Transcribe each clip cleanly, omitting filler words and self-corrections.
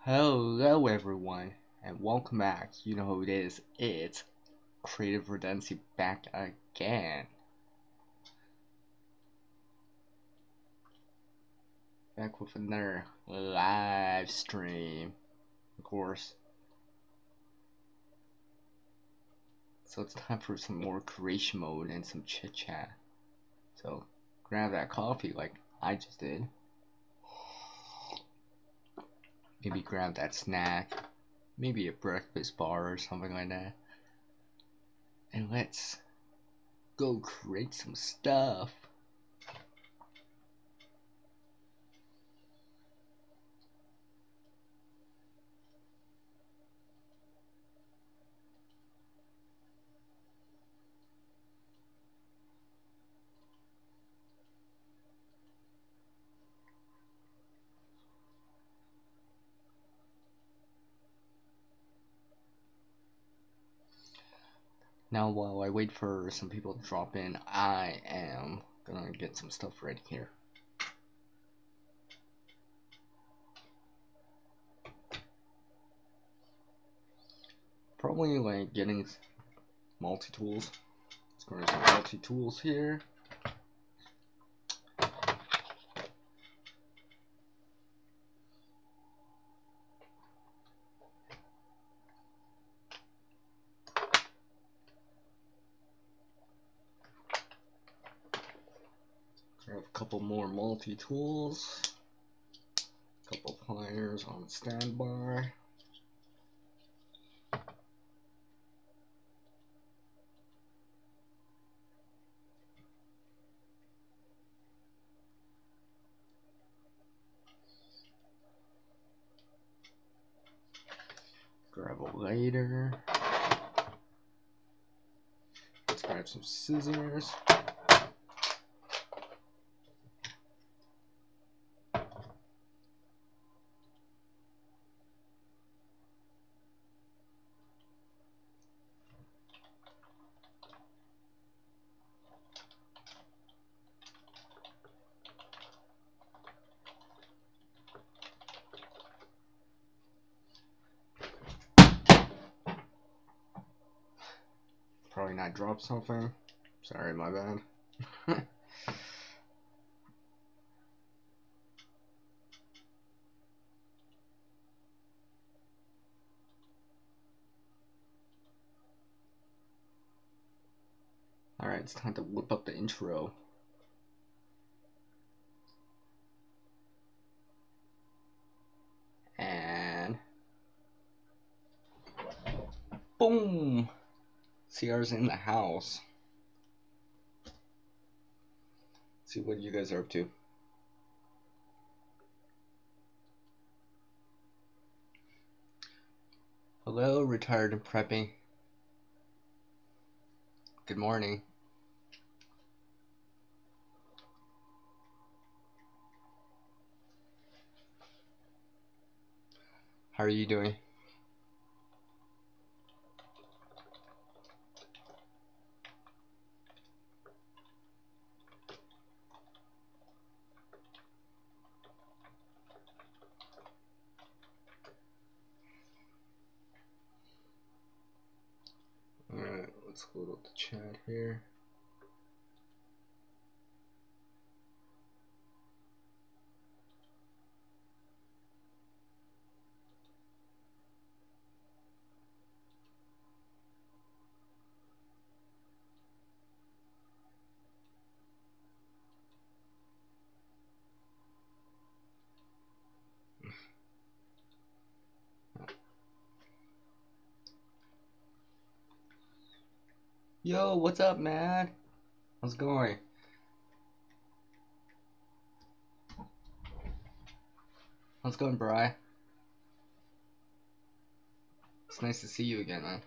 Hello everyone, and welcome back. You know who it is. It's Creative Redundancy back again. Back with another live stream, of course. So it's time for some more creation mode and some chit chat. So grab that coffee like I just did. Maybe grab that snack. Maybe a breakfast bar or something like that. And let's go create some stuff. Now while I wait for some people to drop in, I am gonna get some stuff ready here. Probably like getting multi-tools. Let's grab some multi-tools here. Grab a couple more multi-tools. A couple pliers on standby. Grab a lighter. Let's grab some scissors. Probably not drop something. Sorry, my bad. Alright, it's time to whip up the intro. And boom! CR's in the house. Let's see what you guys are up to. Hello, retired and prepping. Good morning. How are you doing? Alright, let's load up the chat here. Yo, what's up, man? How's it going? How's it going, Bri? It's nice to see you again, man.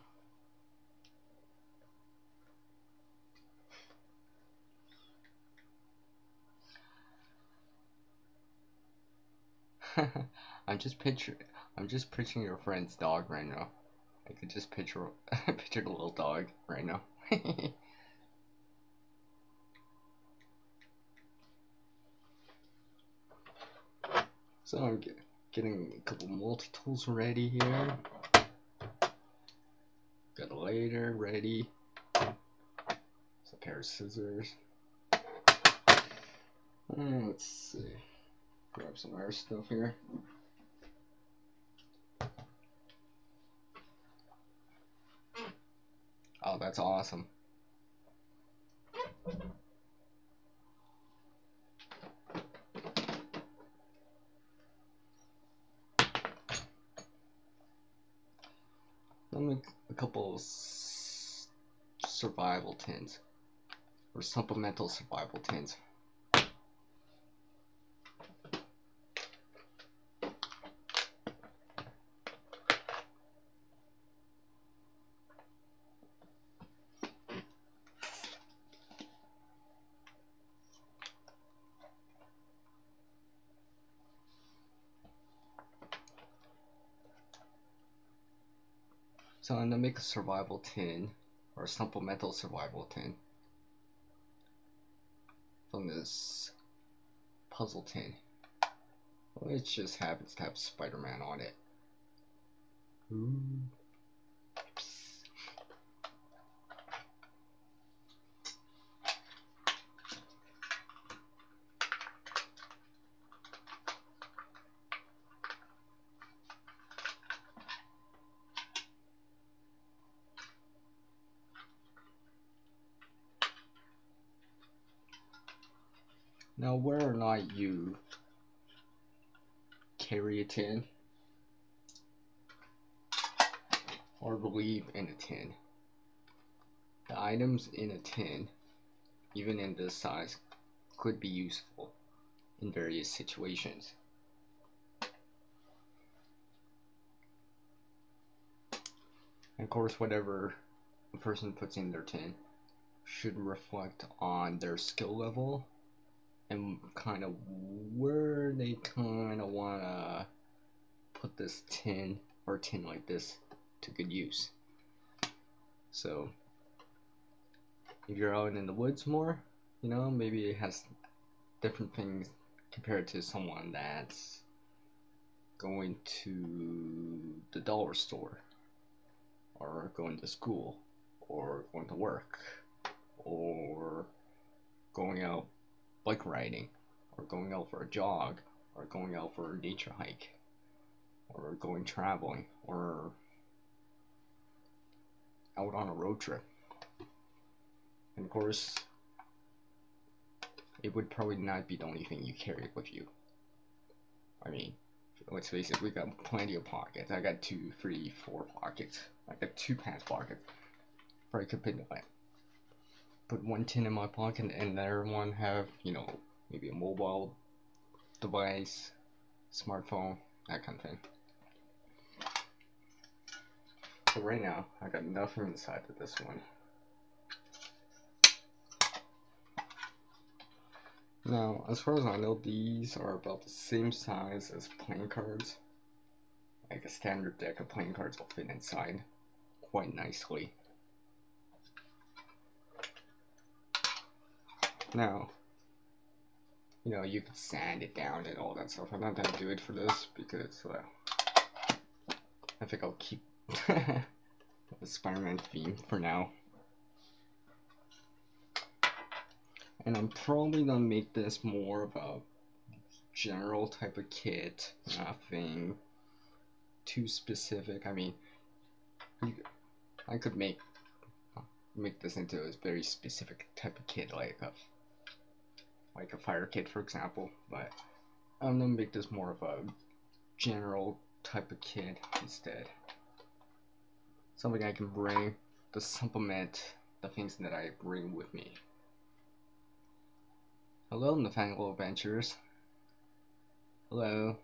I'm just picturing your friend's dog right now. I could just picture picture the little dog right now. So I'm getting a couple multi-tools ready here. Got a lighter ready. It's a pair of scissors. Let's see. Grab some other stuff here. Oh, that's awesome. I'll make a couple survival tins, or supplemental survival tins. So I'm gonna make a survival tin, or a supplemental survival tin, from this puzzle tin. It just happens to have Spider-Man on it. Ooh. Now, whether or not you carry a tin or believe in a tin, the items in a tin, even in this size, could be useful in various situations. And of course, whatever a person puts in their tin should reflect on their skill level and kind of where they kind of want to put this tin or a tin like this to good use. So if you're out in the woods more, you know, maybe it has different things compared to someone that's going to the dollar store, or going to school, or going to work, or going out bike riding, or going out for a jog, or going out for a nature hike, or going traveling, or out on a road trip. And of course, it would probably not be the only thing you carry with you. I mean, let's face it, we got plenty of pockets. I got 2, 3, 4 pockets. I got 2 pants pockets. Probably could put one tin in my pocket and the other one have, you know, maybe a mobile device, smartphone, that kind of thing. So right now, I got nothing inside of this one. Now, as far as I know, these are about the same size as playing cards. Like a standard deck of playing cards will fit inside quite nicely. Now, you know, you could sand it down and all that stuff. I'm not gonna do it for this because I think I'll keep the Spider-Man theme for now. And I'm probably gonna make this more of a general type of kit, nothing too specific. I mean, I could make this into a very specific type of kit, like a fire kit, for example. But I'm gonna make this more of a general type of kit instead. Something I can bring to supplement the things that I bring with me. Hello, Nathaniel Adventures. Hello.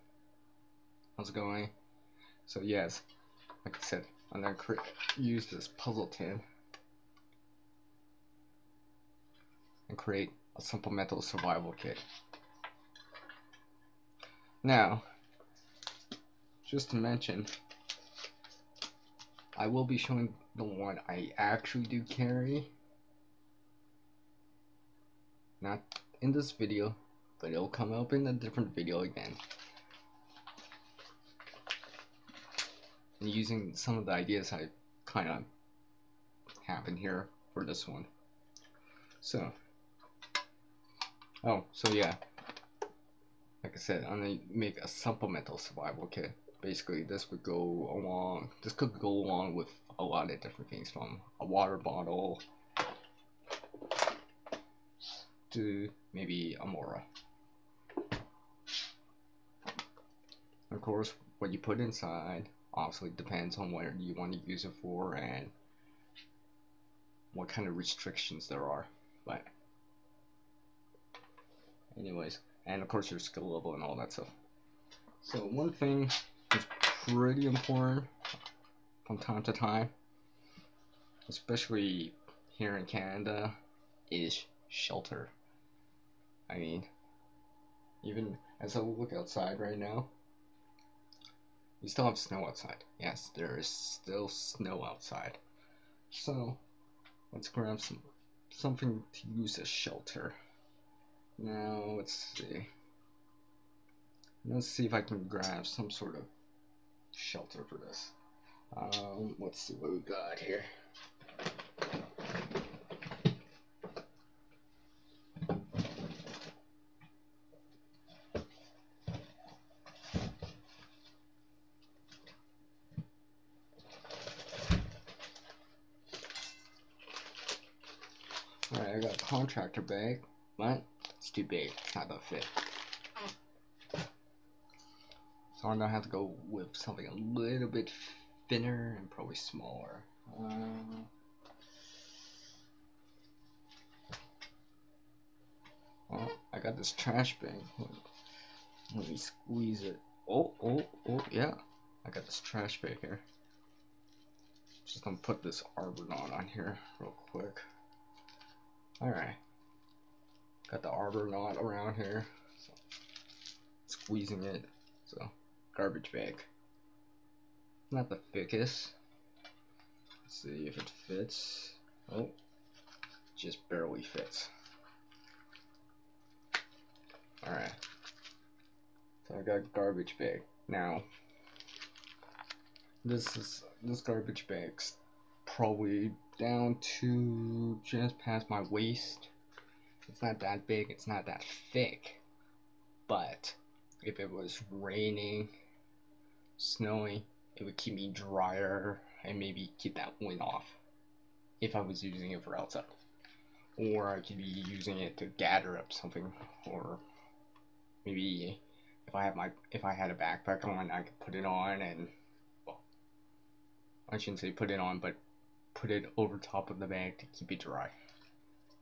How's it going? So yes, like I said, I'm gonna use this puzzle tin and create a supplemental survival kit. Now, just to mention, I will be showing the one I actually do carry. Not in this video, but it'll come up in a different video again. and using some of the ideas I kind of have in here for this one. So, so yeah, like I said, I'm gonna make a supplemental survival kit. Basically, this could go along with a lot of different things, from a water bottle to maybe a Mora. Of course, what you put inside obviously depends on what you want to use it for and what kind of restrictions there are. But anyways, and of course your skill level and all that stuff. So one thing that's pretty important from time to time, especially here in Canada, is shelter. I mean, even as I look outside right now, we still have snow outside. Yes, there is still snow outside. So let's grab something to use as shelter. Now let's see. Let's see if I can grab some sort of shelter for this. Let's see what we got here. Alright, I got a contractor bag, but it's too big. It's not gonna fit. So I'm gonna have to go with something a little bit thinner and probably smaller. Well, I got this trash bag. Let me squeeze it. Oh, yeah. I got this trash bag here. Just gonna put this arbor knot on here real quick. Alright. Got the arbor knot around here. So, squeezing it. So, garbage bag. Not the thickest. Let's see if it fits. Oh, just barely fits. Alright. So I got garbage bag. Now, this garbage bag's probably down to just past my waist. It's not that big, it's not that thick. But if it was raining, snowing, it would keep me drier and maybe keep that wind off if I was using it for outside. Or I could be using it to gather up something, or maybe if I had a backpack on, I could put it on and, well, I shouldn't say put it on, but put it over top of the bag to keep it dry.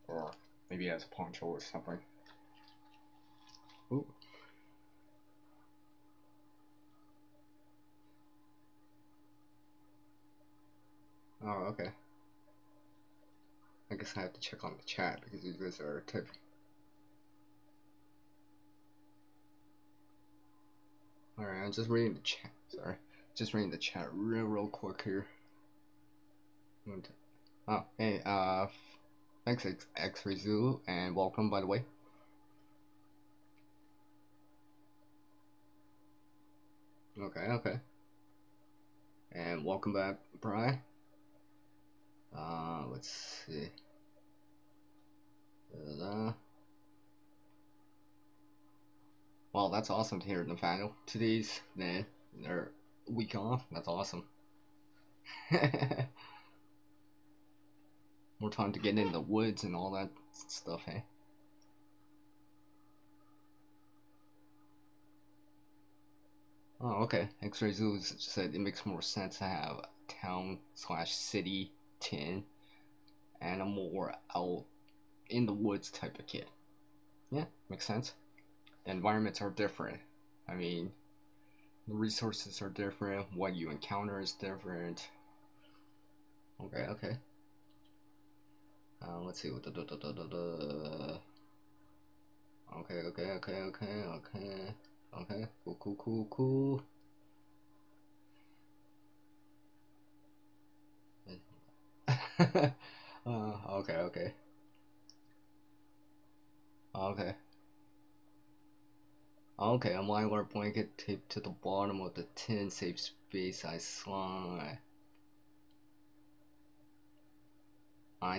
Or maybe as a poncho or something. Ooh. Oh, okay. I guess I have to check on the chat because you guys are typing. Alright, I'm just reading the chat. Sorry. Just reading the chat real quick here. Oh, hey, thanks X-Ray Zulu, and welcome, by the way. Okay. And welcome back, Bri. Let's see. Well, that's awesome to hear, Nathaniel. Today's their week off. That's awesome. More time to get in the woods and all that stuff, hey? Oh, okay. X-Ray Zoo said it makes more sense to have town/city tin and a more out in the woods type of kit. Yeah, makes sense. The environments are different. I mean, the resources are different. What you encounter is different. Okay. Let's see what the Okay. Cool. Okay. Okay, a mylar blanket taped to the bottom of the tin saves space. I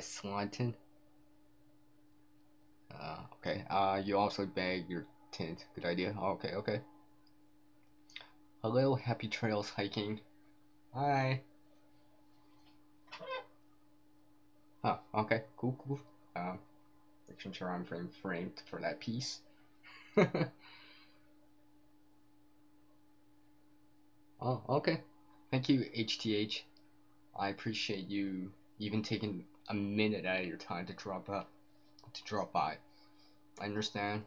slide tin. Okay. You also bag your tint. Good idea. Okay, okay. Hello, happy trails hiking. Hi. Oh, okay. Cool, cool. Making sure I'm framed for that piece. Oh, okay. Thank you, HTH. I appreciate you even taking a minute out of your time to drop by. I understand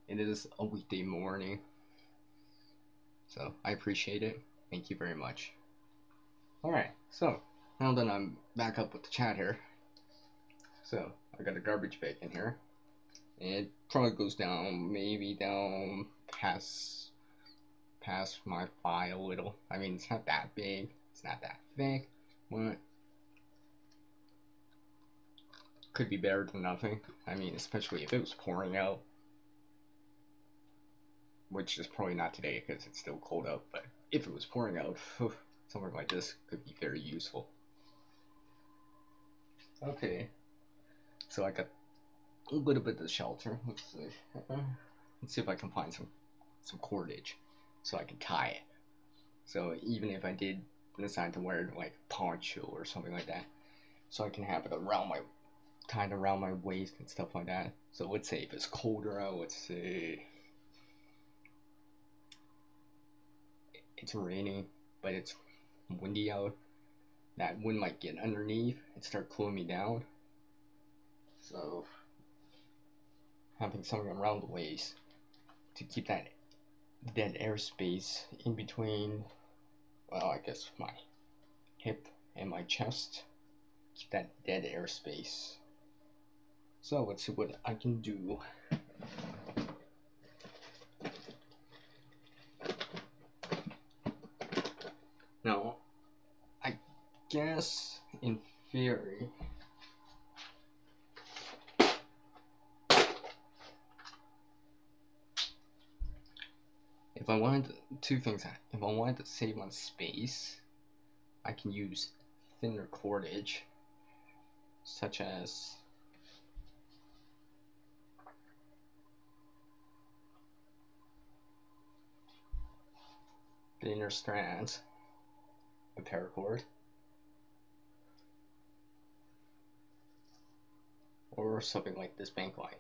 it is a weekday morning, so I appreciate it. Thank you very much. Alright, so now that I'm back up with the chat here, so I got a garbage bag in here. It probably goes down, maybe down past my thigh a little. I mean, it's not that big, it's not that thick, but could be better than nothing. I mean, especially if it was pouring out, which is probably not today because it's still cold out, but if it was pouring out, something like this could be very useful. Okay, so I got a little bit of shelter. Let's see if I can find some cordage so I can tie it. So even if I did decide to wear like a poncho or something like that, so I can have it tied around my waist and stuff like that. So let's say if it's colder out, let's say it's raining, but it's windy out, that wind might get underneath and start cooling me down. So having something around the waist to keep that dead airspace in between, well, I guess my hip and my chest, keep that dead airspace. So let's see what I can do. Now, I guess in theory, if I wanted two things, if I wanted to save on space, I can use thinner cordage, such as thinner strands of paracord, or something like this bank line.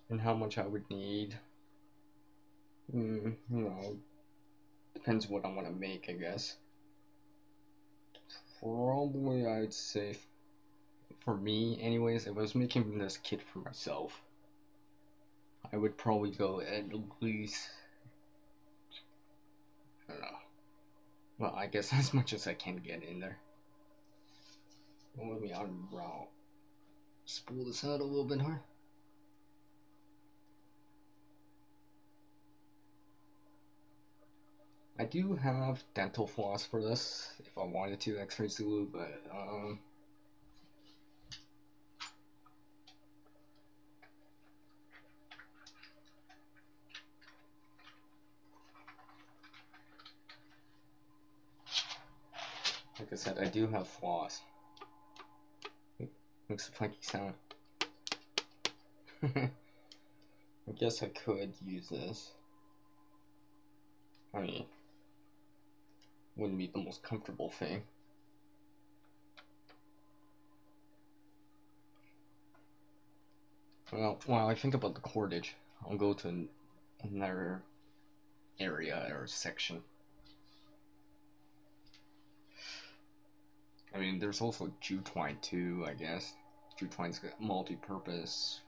And how much I would need, depends what I want to make, I guess. Probably I'd say, for me anyways, if I was making this kit for myself, I would probably go at least, I don't know, well, I guess as much as I can get in there. Let me unroll, spool this out a little bit more. I do have dental floss for this, if I wanted to, X-ray Zulu, but like I said, I do have floss. Makes a funky sound. I guess I could use this. I mean, wouldn't be the most comfortable thing. Well, while I think about the cordage, I'll go to another area or section. I mean, there's also jute twine too, I guess. Jute twine's got multi-purpose.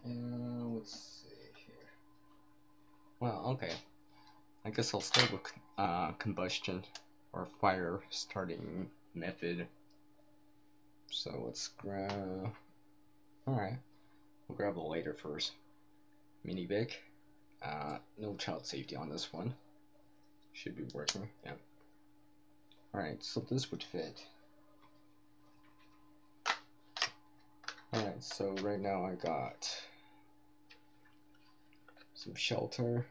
Let's see here. Well, okay. I guess I'll start with combustion or fire starting method. So let's grab. Alright, we'll grab a lighter first. Mini Vic. No child safety on this one. Should be working, yeah. Alright, so this would fit. Alright, so right now I got some shelter,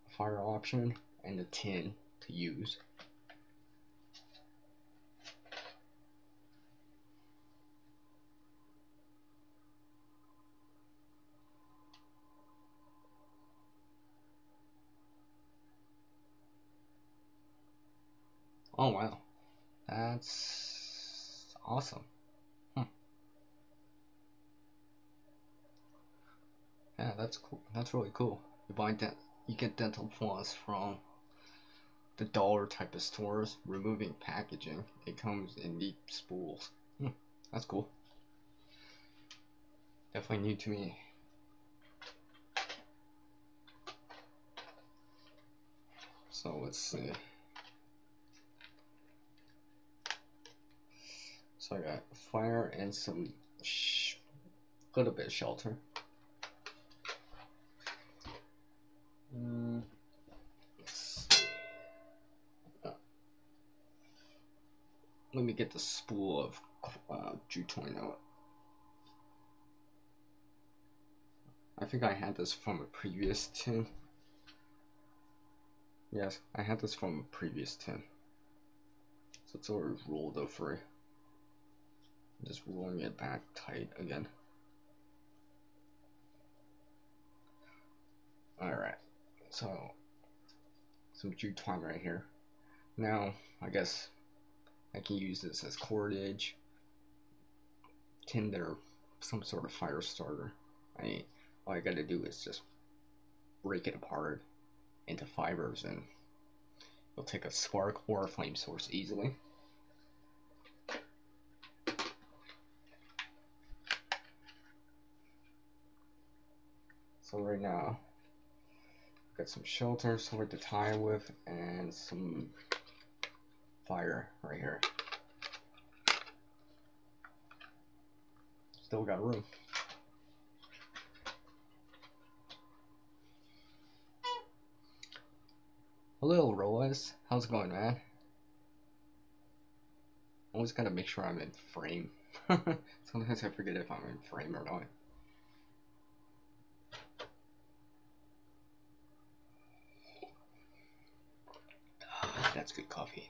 a fire option, and a tin to use. Oh wow, that's awesome. Yeah, that's cool. That's really cool. You get dental floss from the dollar type of stores, removing packaging. It comes in neat spools. That's cool. Definitely new to me. So let's see. So I got fire and some little bit of shelter. Let me get the spool of jute twine out. I think I had this from a previous tin. Yes, I had this from a previous tin. So it's already rolled over. I'm just rolling it back tight again. Alright, so some jute twine right here. Now, I guess I can use this as cordage, tinder, some sort of fire starter. All I gotta do is just break it apart into fibers and it'll take a spark or a flame source easily. So right now, got some shelter, somewhere to tie with, and some fire right here. Still got room. Hello, Roas. How's it going, man? Always gotta make sure I'm in frame. Sometimes I forget if I'm in frame or not. That's good coffee.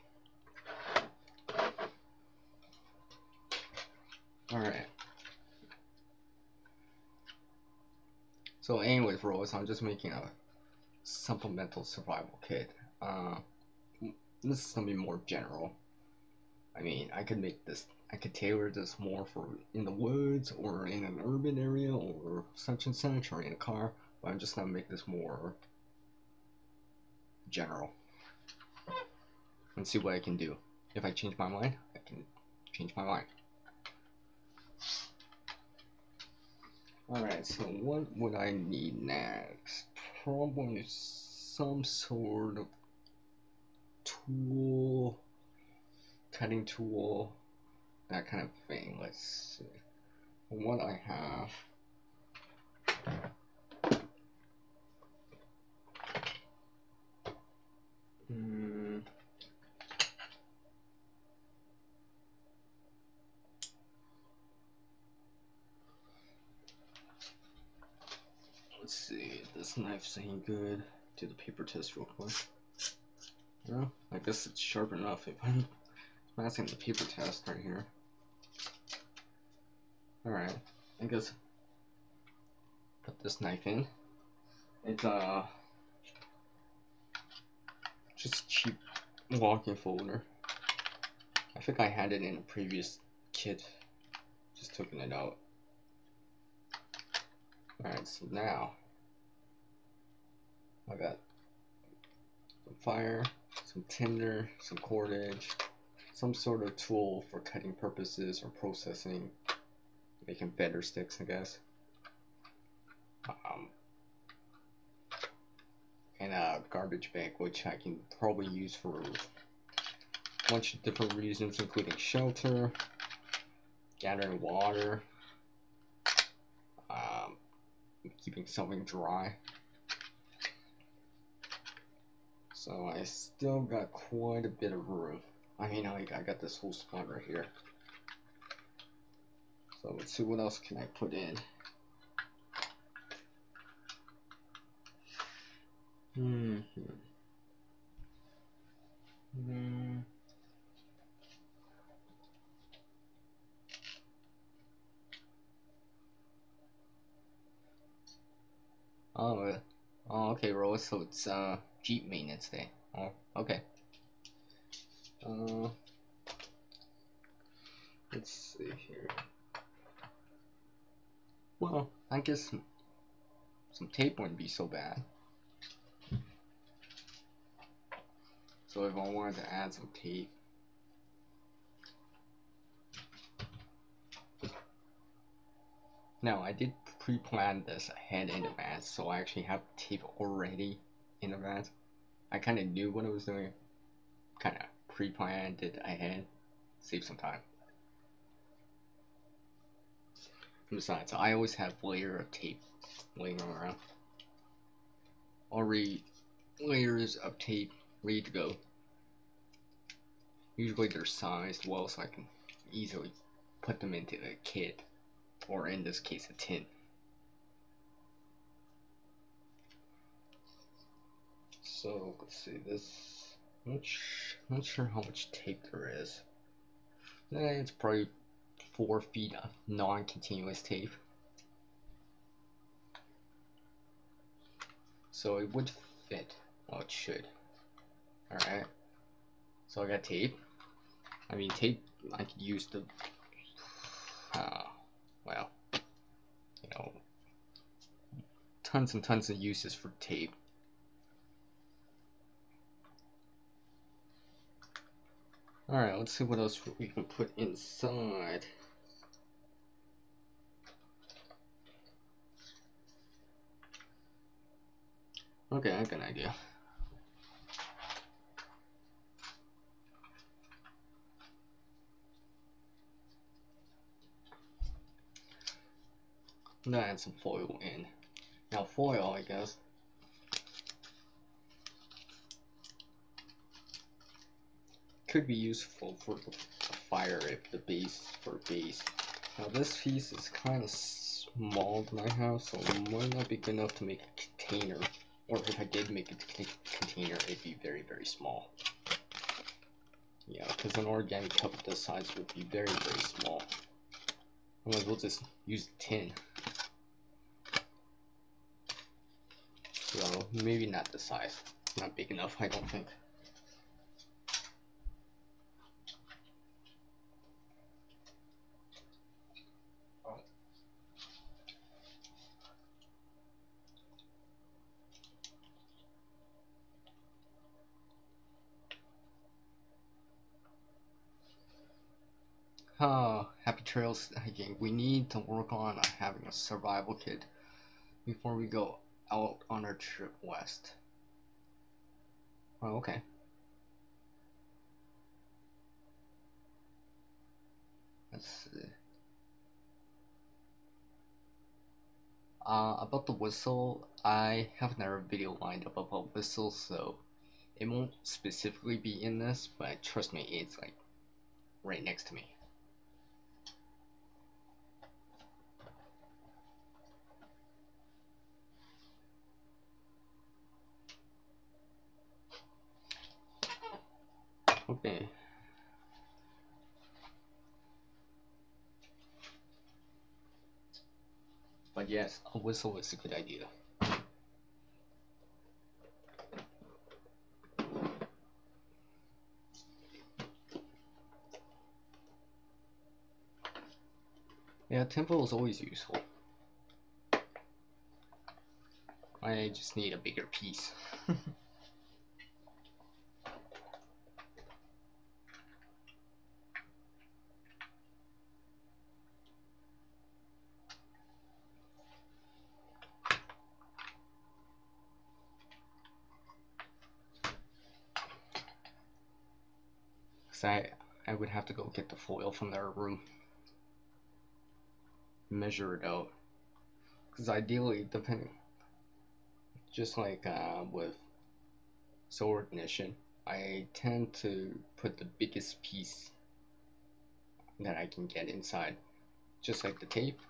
Alright. So anyways, Roas, I'm just making a supplemental survival kit. This is gonna be more general. I mean, I could tailor this more for in the woods or in an urban area or such and such or in a car, but I'm just gonna make this more general and see what I can do. If I change my mind, I can change my mind. Alright, so what would I need next? Probably some sort of tool, cutting tool, that kind of thing. Let's see. What I have. Let's see, this knife's ain't good. Do the paper test real quick. Well, I guess it's sharp enough if I'm passing the paper test right here. Alright, I guess put this knife in. It's just cheap walking folder. I think I had it in a previous kit. Just taking it out. Alright, so now I got some fire, some tinder, some cordage, some sort of tool for cutting purposes or processing, making better sticks, I guess. And a garbage bag, which I can probably use for a bunch of different reasons, including shelter, gathering water, keeping something dry. So I still got quite a bit of room. I mean, I got this whole spot right here. So let's see what else can I put in. Oh, okay, Rose. So it's Jeep maintenance day. Oh, okay. Let's see here. Well, I guess some tape wouldn't be so bad. So if I wanted to add some tape, now I did pre-plan this ahead in advance, so I actually have tape already in advance. I kind of knew what I was doing, kind of pre-planned it ahead, save some time. Besides, I always have a layer of tape laying around. Already layers of tape ready to go. Usually they're sized well so I can easily put them into a kit, or in this case a tin. So let's see, this, not sure how much tape there is. It's probably 4 feet of non-continuous tape. So it would fit. Well, it should. Alright. So I got tape. I mean, tape, I could use the, well, you know, tons and tons of uses for tape. Alright, let's see what else we can put inside. Okay, I got an idea. I'm gonna add some foil in. Now foil, I guess, could be useful for the fire if the base, for base. Now this piece is kind of small to my house, so it might not be good enough to make a container. Or if I did make a container, it'd be very, very small. Yeah, because an organic cup this size would be very, very small. Otherwise, we'll just use tin. So maybe not this size. Not big enough, I don't think. Happy trails hiking. We need to work on having a survival kit before we go out on our trip west. Oh, okay. Let's see. About the whistle, I have another video lined up about whistles, so it won't specifically be in this, but trust me, it's like right next to me. Okay. But yes, a whistle is a good idea. Yeah, tempo is always useful. I just need a bigger piece. Cause I would have to go get the foil from their room. measure it out. Because ideally, depending, just like with solar ignition, I tend to put the biggest piece that I can get inside, just like the tape.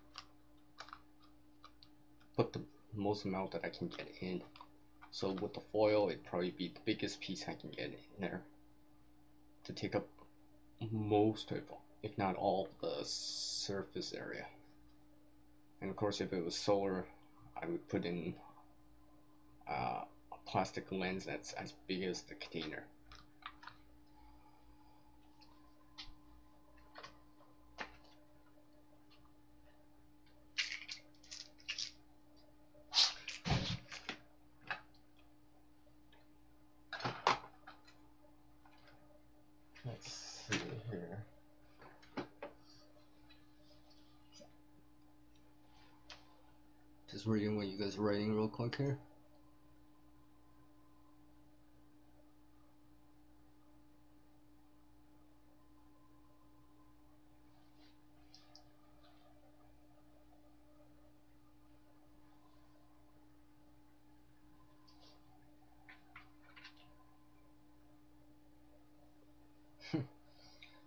Put the most amount that I can get in. So with the foil, it'd probably be the biggest piece I can get in there to take up most of, if not all, the surface area. And of course, if it was solar, I would put in a plastic lens that's as big as the container. Let's see here. Just reading what you guys are writing real quick here.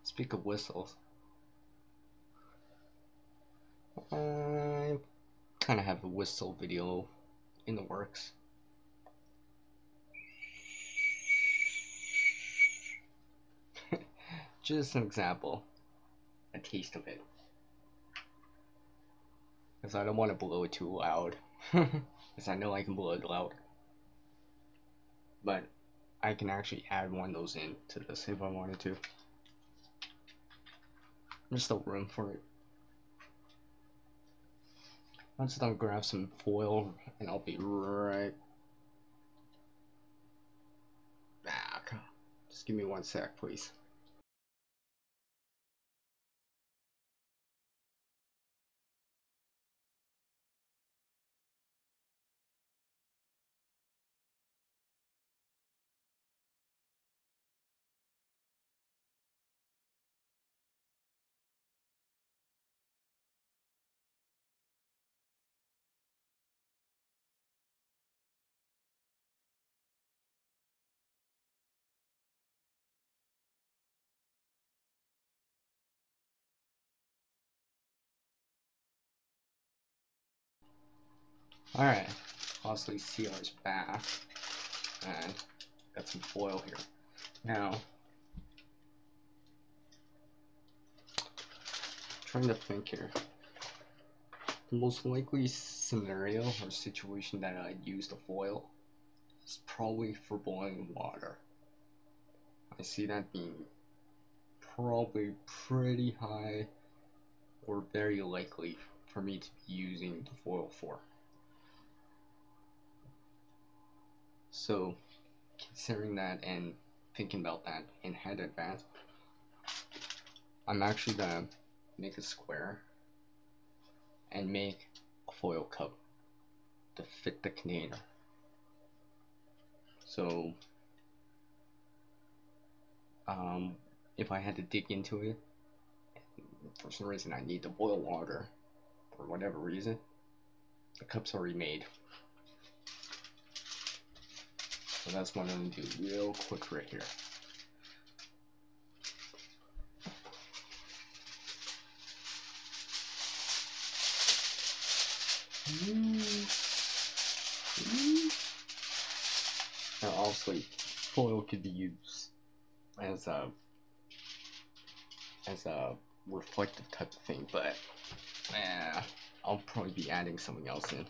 Speak of whistles, I kind of have a whistle video in the works. Just an example, a taste of it. Because I don't want to blow it too loud. Because I know I can blow it loud. But I can actually add one of those in to this if I wanted to. There's still room for it. I'm just gonna grab some foil and I'll be right back. Just give me 1 sec, please. Alright, obviously CR's back, and got some foil here. Now, trying to think here. The most likely scenario or situation that I'd use the foil is probably for boiling water. I see that being probably pretty high or very likely for me to be using the foil for. So, considering that and thinking about that in head advance, I'm actually gonna make a square and make a foil cup to fit the container. So, if I had to dig into it, for some reason I need to boil water, for whatever reason, the cup's already made. So that's what I'm gonna do real quick right here. Now obviously foil could be used as a reflective type of thing, but I'll probably be adding something else in,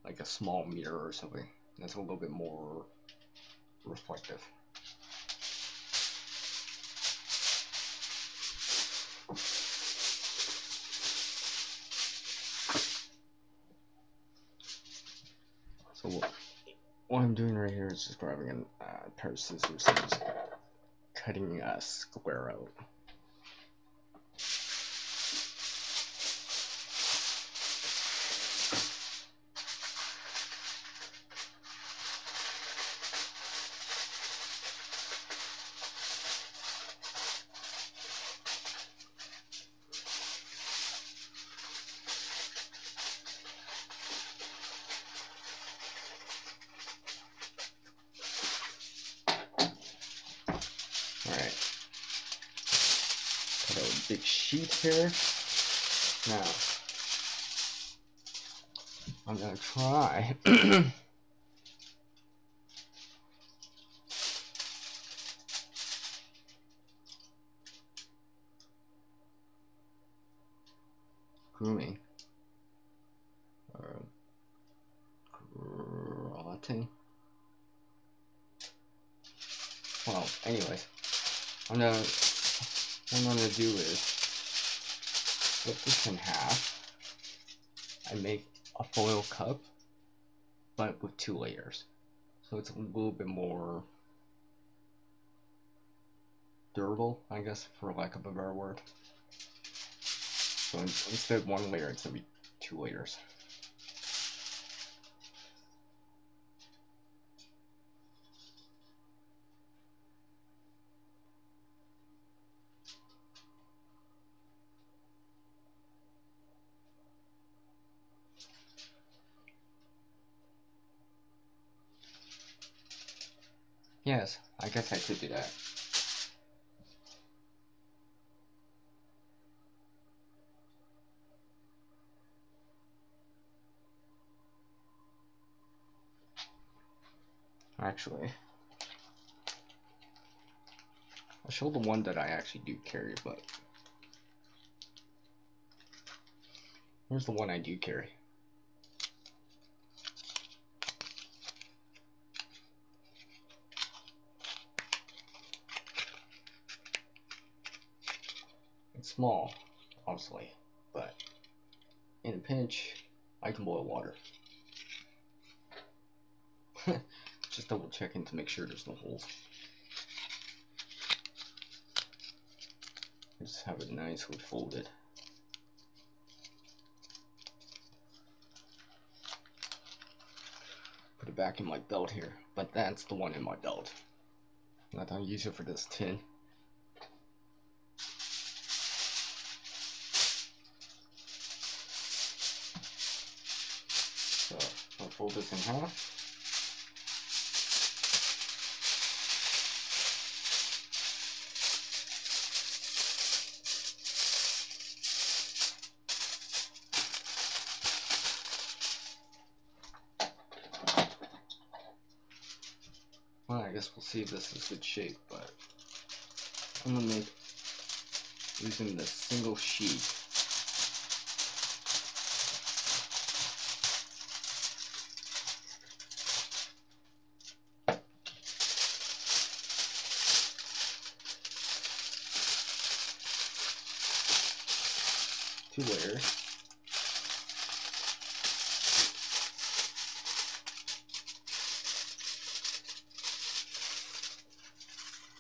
like a small mirror or something that's a little bit more reflective. So what I'm doing right here is just grabbing a pair of scissors and just cutting a square out. Alright. Got a big sheet here. Now, I'm gonna try grooming or grotting. Well, anyways, what I'm gonna do is split this in half and make a foil cup, but with 2 layers, so it's a little bit more durable, I guess, for lack of a better word. So instead of 1 layer, it's gonna be 2 layers. Yes, I guess I could do that. Actually, I'll show the one that I actually do carry, but here's the one I do carry. It's small, obviously, but in a pinch, I can boil water. Just double checking to make sure there's no holes. Just have it nicely folded. Put it back in my belt here, but that's the one in my belt. I'm not gonna use it for this tin. So I'll fold this in half. Well, I guess we'll see if this is good shape, but I'm gonna make using the single sheet. Two layers.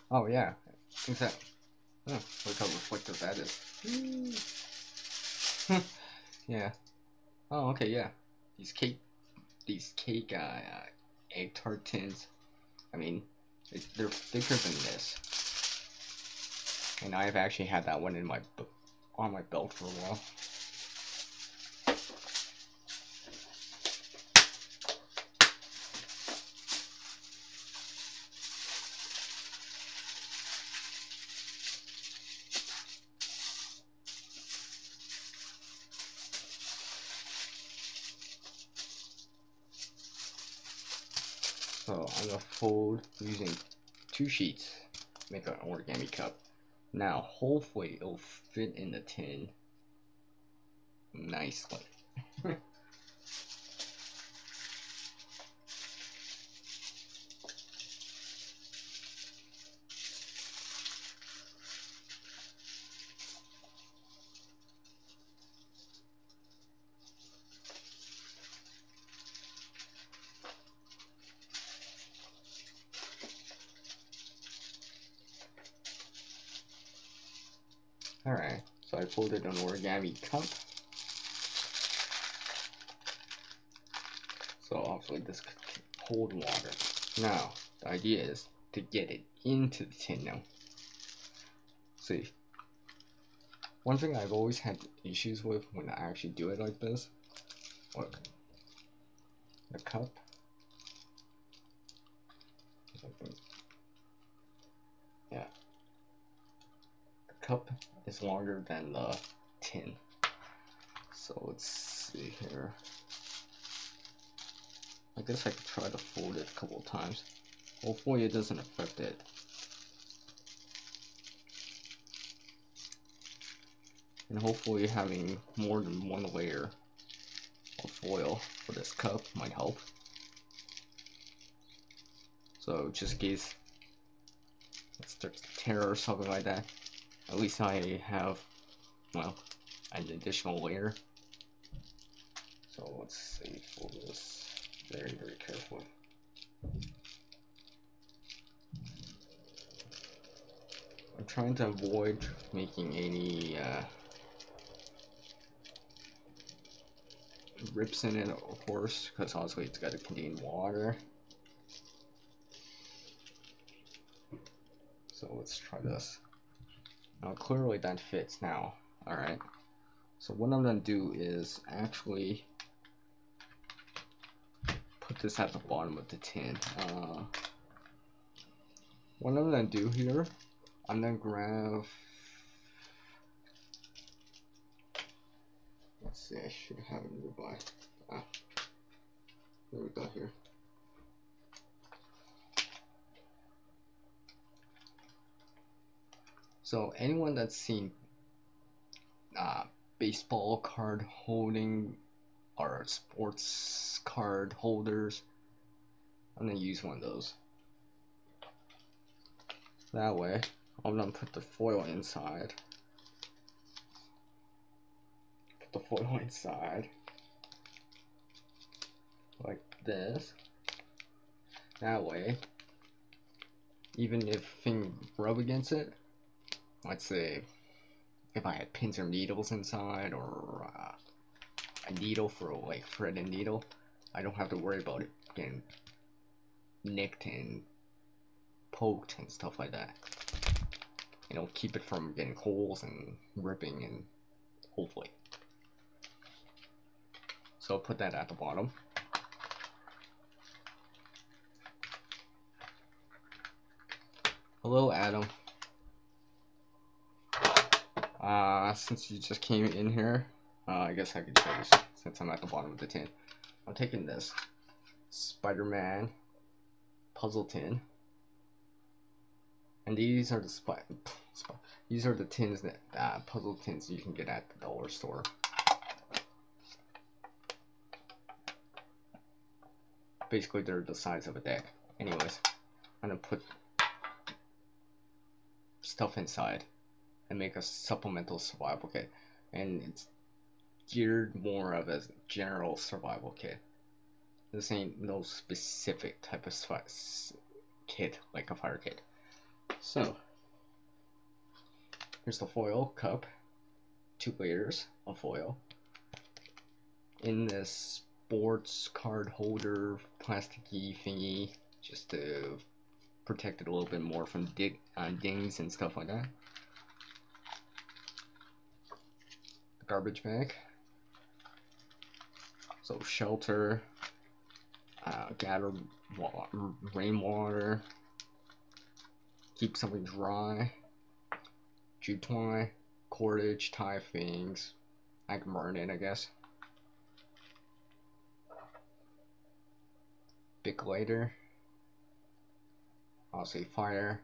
Oh yeah, look at that. Oh, look how reflective that is. Yeah. Oh, okay, yeah. These cake egg tart tins. I mean, they're thicker than this, and I've actually had that one in on my belt for a while. So I'm gonna fold using 2 sheets, make an origami cup. Now hopefully it'll fit in the tin nicely. Alright, so I folded an origami cup. So obviously this could hold water. Now, the idea is to get it into the tin now. See, one thing I've always had issues with when I actually do it like this, look, the cup, yeah, cup is longer than the tin. So let's see here. I guess I could try to fold it a couple of times. Hopefully it doesn't affect it. And hopefully having more than one layer of foil for this cup might help. So just in case it starts to tear or something like that, at least I have, well, an additional layer. So let's see, fold this very, very carefully. I'm trying to avoid making any rips in it, of course, because obviously it's got to contain water. So let's try this. Now clearly that fits now. Alright. So what I'm going to do is actually put this at the bottom of the tin. What I'm going to do here, I'm going to grab, let's see, I should have it nearby. What we got here? So anyone that's seen baseball card holding or sports card holders, I'm gonna use one of those. That way, I'm gonna put the foil inside. Put the foil inside like this. That way, even if things rub against it, let's say if I had pins or needles inside, or a needle for like thread and needle, I don't have to worry about it getting nicked and poked and stuff like that. It'll keep it from getting holes and ripping, and hopefully. So I'll put that at the bottom. Hello, Adam. Since you just came in here, I guess I could show you since I'm at the bottom of the tin. I'm taking this Spider-Man puzzle tin, and these are the tins that puzzle tins you can get at the dollar store. Basically, they're the size of a deck. Anyways, I'm gonna put stuff inside and make a supplemental survival kit, and it's geared more of a general survival kit. This ain't no specific type of kit like a fire kit. So here's the foil cup, 2 layers of foil in this sports card holder plasticky thingy, just to protect it a little bit more from dings and stuff like that. The garbage bag, so shelter, gather rainwater, keep something dry, jute twine, cordage, tie things. I can burn it, I guess. Big lighter, obviously fire,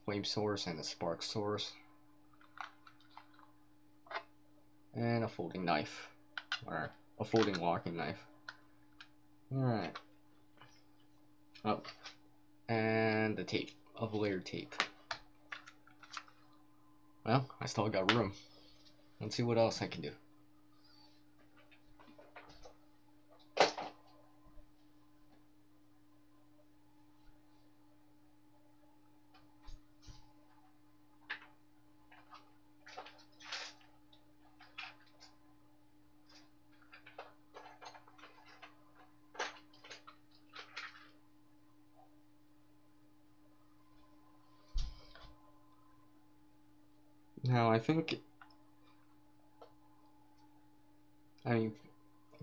flame source, and a spark source, and a folding knife, or a folding locking knife. Alright. Oh, and the tape, of layered tape. Well, I still got room. Let's see what else I can do. Now I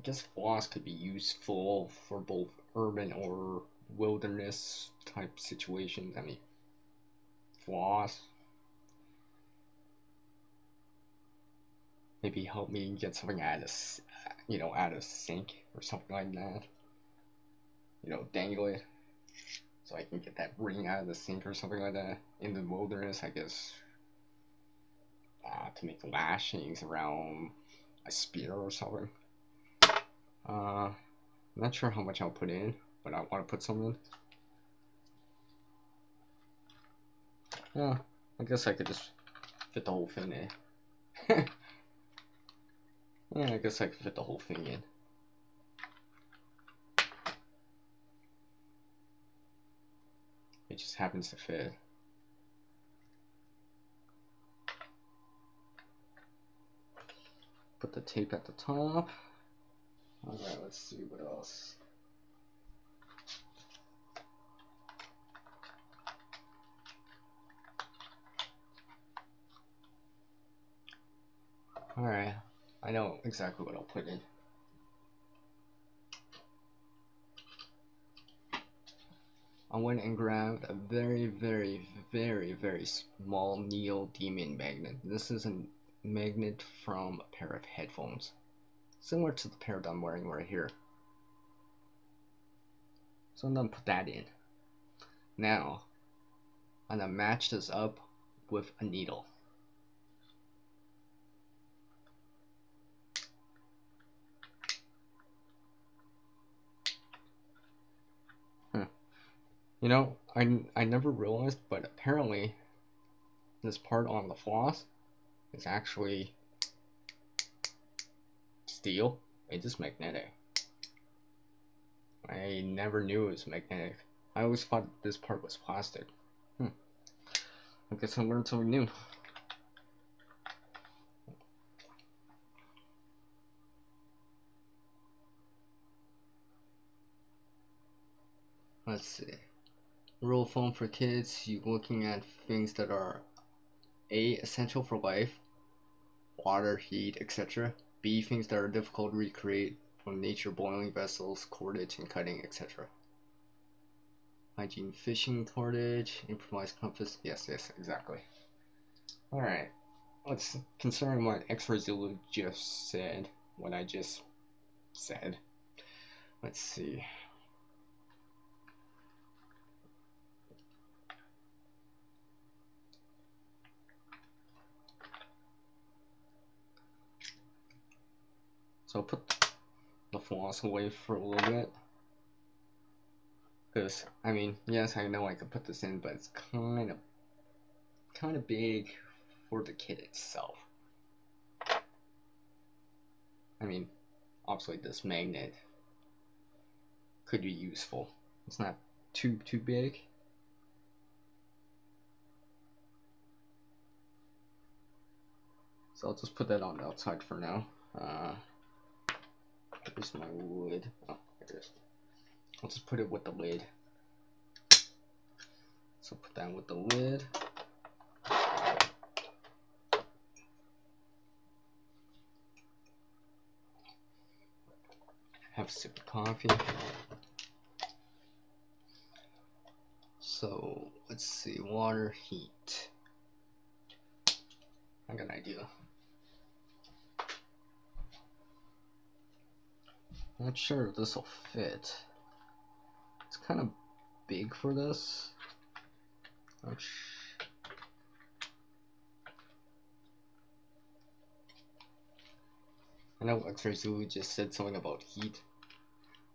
guess floss could be useful for both urban or wilderness type situations. Floss, maybe help me get something out of, out of sink or something like that. Dangle it so I can get that ring out of the sink or something like that. In the wilderness, I guess, to make lashings around a spear or something. I'm not sure how much I'll put in, but I want to put some in. Yeah, I guess I could just fit the whole thing in. Yeah, I guess I could fit the whole thing in. It just happens to fit. Put the tape at the top. Alright, let's see what else. Alright, I know exactly what I'll put in. I went and grabbed a very, very, very, very small neodymium magnet. This is a magnet from a pair of headphones, similar to the pair that I'm wearing right here. So I'm gonna put that in. Now, I'm gonna match this up with a needle. I never realized, but apparently this part on the floss is actually steel. It is magnetic. I never knew it was magnetic. I always thought this part was plastic. I guess I learned something new. Let's see. Rule of thumb for kids, you're looking at things that are A, essential for life, water, heat, etc. B, things that are difficult to recreate from nature, boiling vessels, cordage and cutting, etc. Hygiene, fishing, cordage, improvised compass. Yes, exactly. Alright, considering what X-Ray Zulu just said, what I just said, let's see. So I'll put the floss away for a little bit. Because, I mean, yes, I know I could put this in, but it's kind of big for the kit itself. I mean, obviously this magnet could be useful. It's not too big. So I'll just put that on the outside for now. Here's my lid. Oh, there it is. I'll just put it with the lid. So put that with the lid. Have a sip of coffee. So let's see, water, heat. I got an idea. Not sure if this will fit. It's kind of big for this. I know X-Ray Zulu just said something about heat.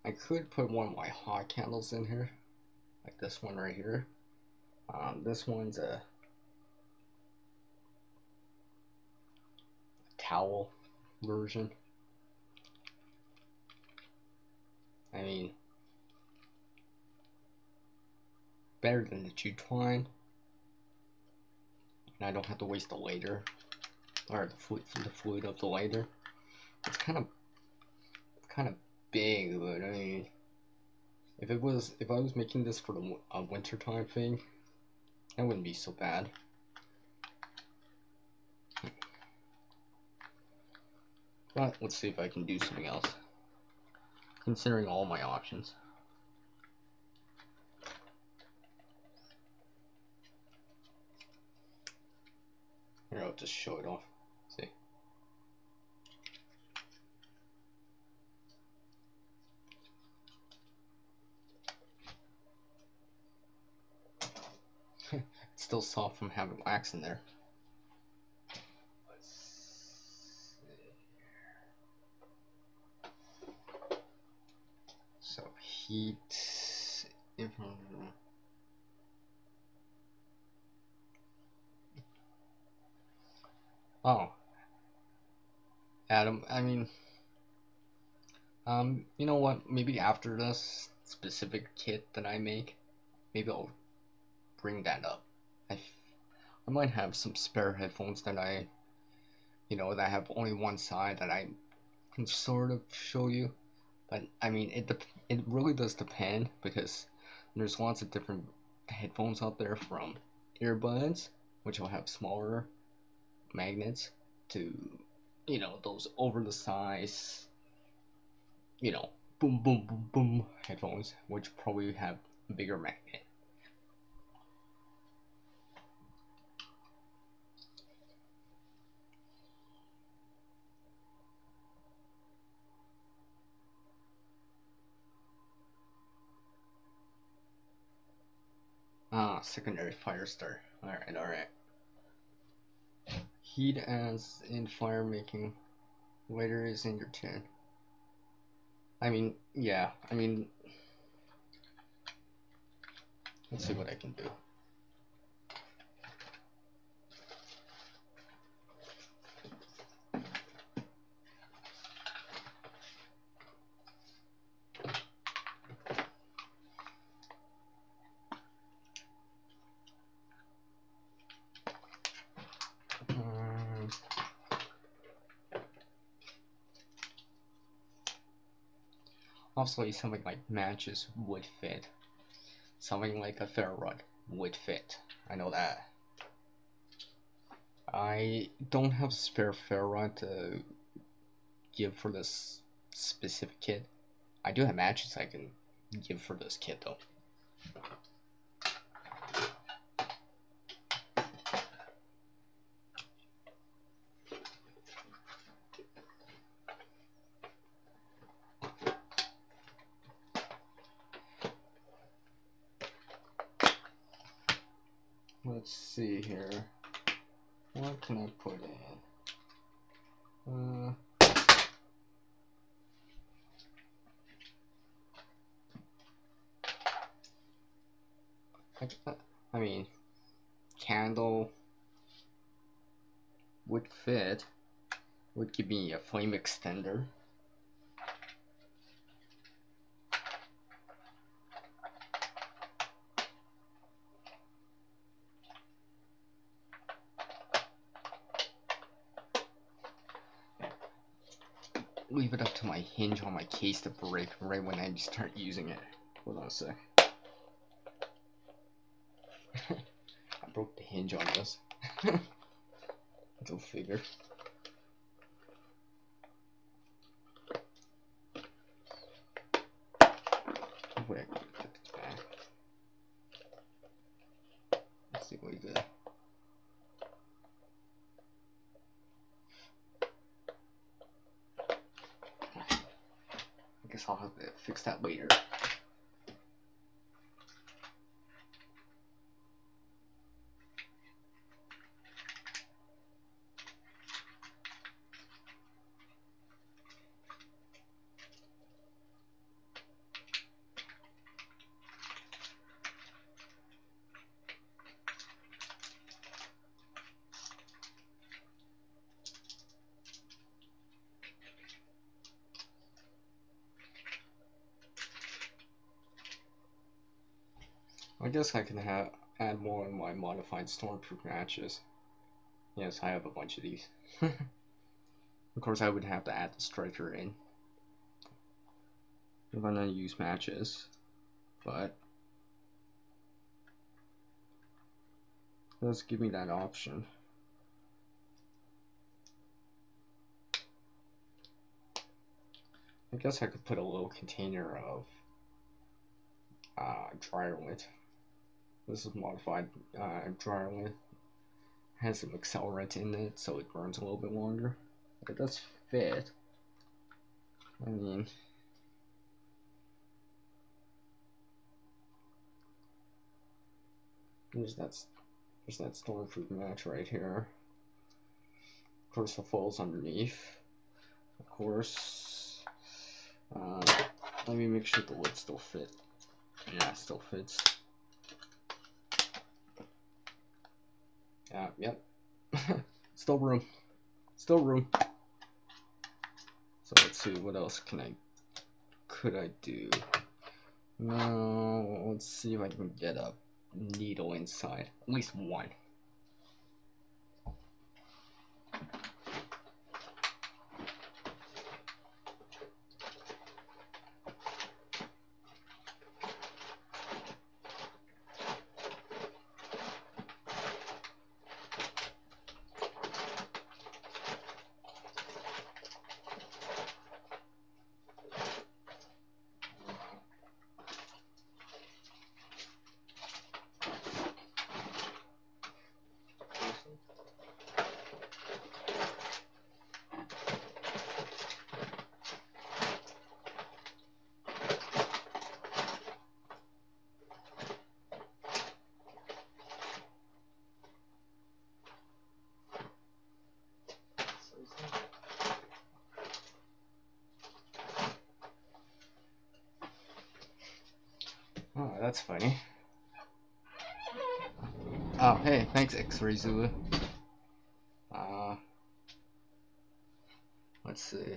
I could put one of my hot candles in here, like this one right here. This one's a towel version. I mean, better than the jute twine, and I don't have to waste the lighter or the fluid of the lighter. It's kind of big, but I mean, if I was making this for a wintertime thing, that wouldn't be so bad. But let's see if I can do something else, considering all my options. Here, I'll just show it off. See? still soft from having wax in there. So heat. Oh, Adam. I mean, you know what? Maybe after this specific kit that I make, maybe I'll bring that up. I might have some spare headphones that that have only one side that I can sort of show you. But I mean, it really does depend, because there's lots of different headphones out there, from earbuds, which will have smaller magnets, to those over the size boom boom boom boom headphones, which probably have a bigger magnet. Secondary fire start. Alright. Heat as in fire making. Later is in your tin. I mean, yeah. I mean, let's see what I can do. Obviously, something like matches would fit. Something like a ferro rod would fit. I know that. I don't have spare ferro rod to give for this specific kit. I do have matches I can give for this kit though. Let's see here. What can I put in? I mean, candle would fit. Would give me a flame extender. Leave it up to my hinge on my case to break right when I start using it. Hold on a sec. I broke the hinge on this. Go figure. Hopefully I can get this back. Let's see what we got. I guess I'll have to fix that later. I guess I can add more in my modified stormproof matches. Yes, I have a bunch of these. Of course, I would have to add the striker in if I'm gonna use matches, but it does give me that option. I guess I could put a little container of dryer lint. This is modified dryer lint. Has some accelerant in it, so it burns a little bit longer. But it does fit. I mean, There's that stormproof match right here. Of course, the foil's underneath. Of course. Let me make sure the lid still fit. Yeah, it still fits. Yep. Still room. Still room. So let's see, what else could I do? No, let's see if I can get a needle inside. At least one. Oh, that's funny. Oh, hey, thanks, X-Ray Zulu. Let's see.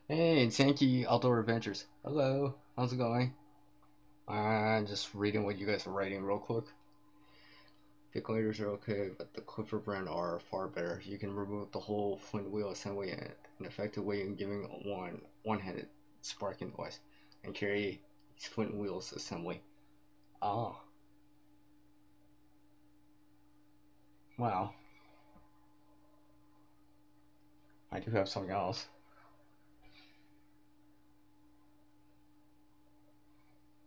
Hey, Sankey Outdoor Adventures. Hello, how's it going? I'm just reading what you guys are writing real quick. The gliders are okay, but the Clipper brand are far better. You can remove the whole flint wheel assembly in an effective way in giving one-handed sparking device and carry flint wheels assembly. Oh. Wow. I do have something else.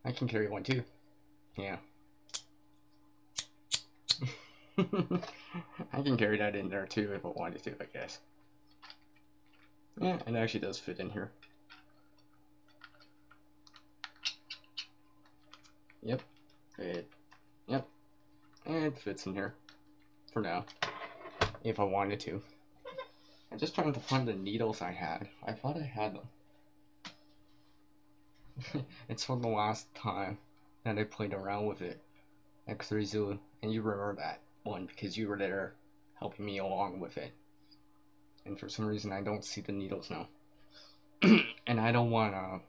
I can carry one too. Yeah. I can carry that in there too if I wanted to, I guess. Yeah, it actually does fit in here. Yep. Yep. It fits in here. For now. If I wanted to. I'm just trying to find the needles I had. I thought I had them. It's from the last time that I played around with it. X3 Zulu. And you remember that one because you were there helping me along with it. And for some reason I don't see the needles now. And I don't want to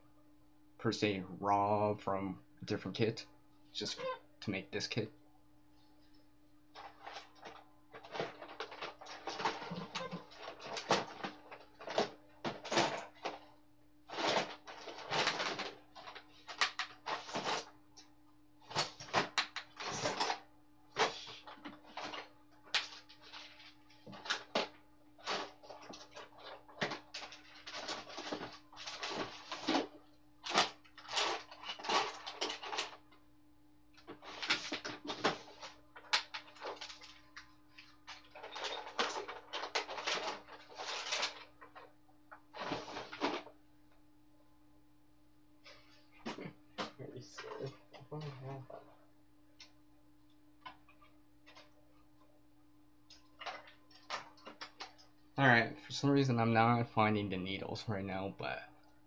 per se rob from a different kit just to make this kit. Alright, for some reason I'm not finding the needles right now, but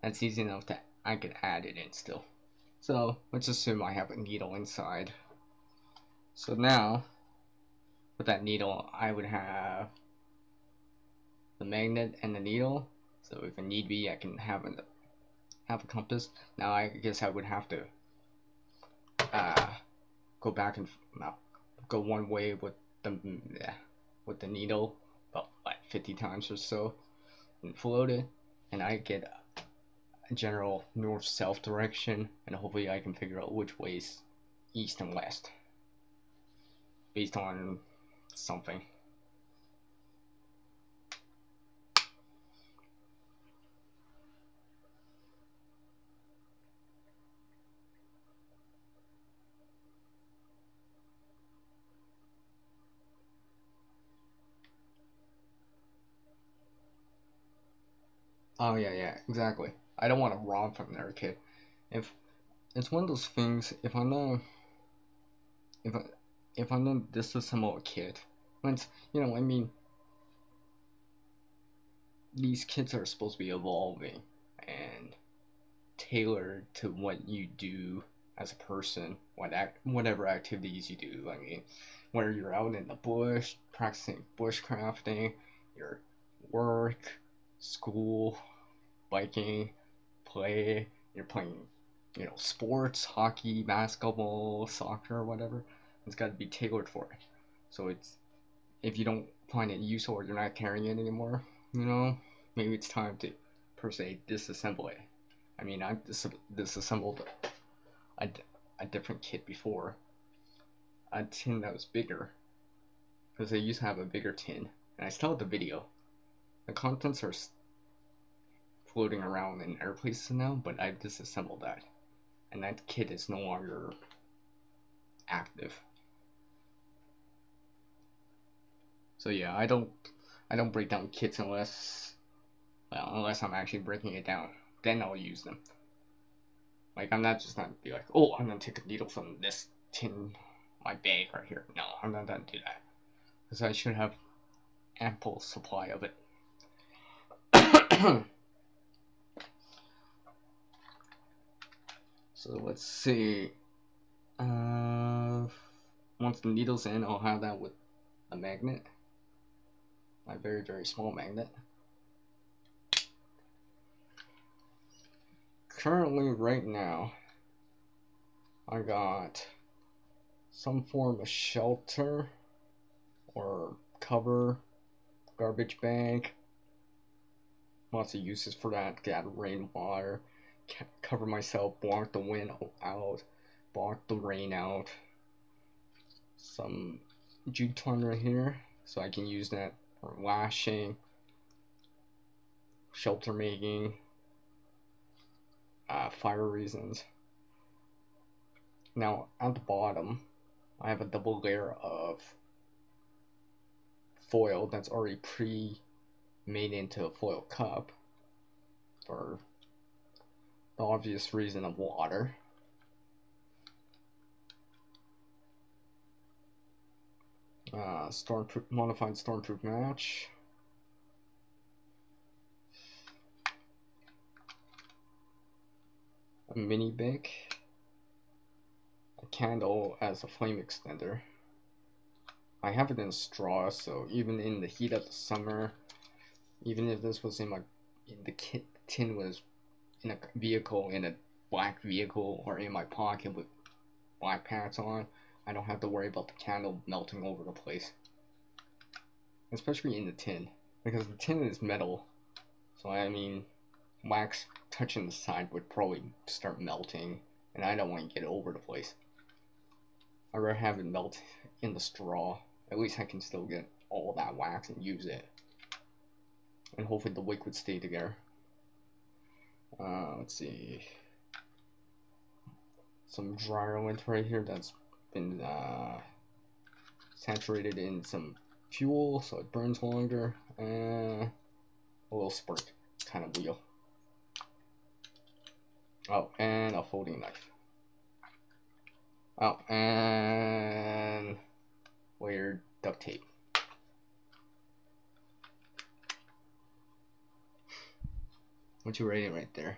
that's easy enough that I could add it in still. So let's assume I have a needle inside. So now, with that needle, I would have the magnet and the needle. So if a need be, I can have a compass. Now I guess I would have to go back and go one way with the needle about like 50 times or so and float it, and I get a general north-south direction, and hopefully I can figure out which way is east and west based on something. Oh yeah, exactly. I don't want to rob from there, kid. If it's one of those things, if I if I'm gonna disassemble a kit, once, you know, I mean, these kits are supposed to be evolving and tailored to what you do as a person, whatever activities you do. I mean, whether you're out in the bush practicing bushcrafting, your work, school, biking, play, you're playing, you know, sports, hockey, basketball, soccer, or whatever. It's got to be tailored for it. So it's, if you don't find it useful or you're not carrying it anymore, you know, maybe it's time to per se disassemble it. I mean, I've disassembled a different kit before, a tin that was bigger, because I used to have a bigger tin, and I still have the video. The contents are floating around in other places now, but I've disassembled that, and that kit is no longer active. So yeah, I don't break down kits unless I'm actually breaking it down. Then I'll use them. Like, I'm not just gonna be like, oh, I'm gonna take a needle from this tin, my bag right here. No, I'm not gonna do that, because I should have ample supply of it. So let's see. Once the needle's in, I'll have that with a magnet, my very, very small magnet. Currently, right now, I got some form of shelter or cover, garbage bag. Lots of uses for that. Get rainwater, cover myself, block the wind out, block the rain out. Some jute twine right here, so I can use that for lashing, shelter making, fire reasons. Now at the bottom, I have a double layer of foil that's already pre-made into a foil cup for the obvious reason of water. Modified stormproof match. A mini bic. A candle as a flame extender. I have it in straw, so even in the heat of the summer, even if this was in the tin was in a vehicle, in a black vehicle, or in my pocket with black pants on, I don't have to worry about the candle melting over the place. Especially in the tin, because the tin is metal, so I mean, wax touching the side would probably start melting, and I don't want to get it over the place. I'd rather have it melt in the straw. At least I can still get all that wax and use it, and hopefully the liquid stay together. Let's see, some dryer lint right here that's been saturated in some fuel so it burns longer, and a little spark kind of wheel. Oh, and a folding knife. Oh, and layered duct tape. What you rating right there?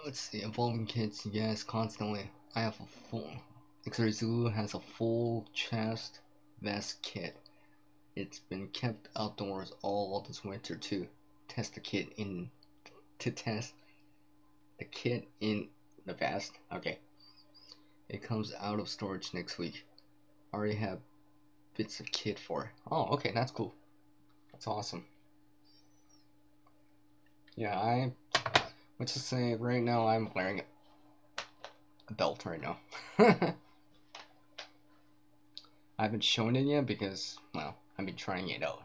Let's see, evolving kits, yes, constantly. I have a full. X-Ray Zulu has a full chest vest kit. It's been kept outdoors all this winter to test the kit in the vest. Okay. It comes out of storage next week. I already have bits of kit for it. Oh, okay, that's cool. That's awesome. Yeah, let's just say right now I'm wearing a belt right now. I haven't shown it yet because, well, I've been trying it out.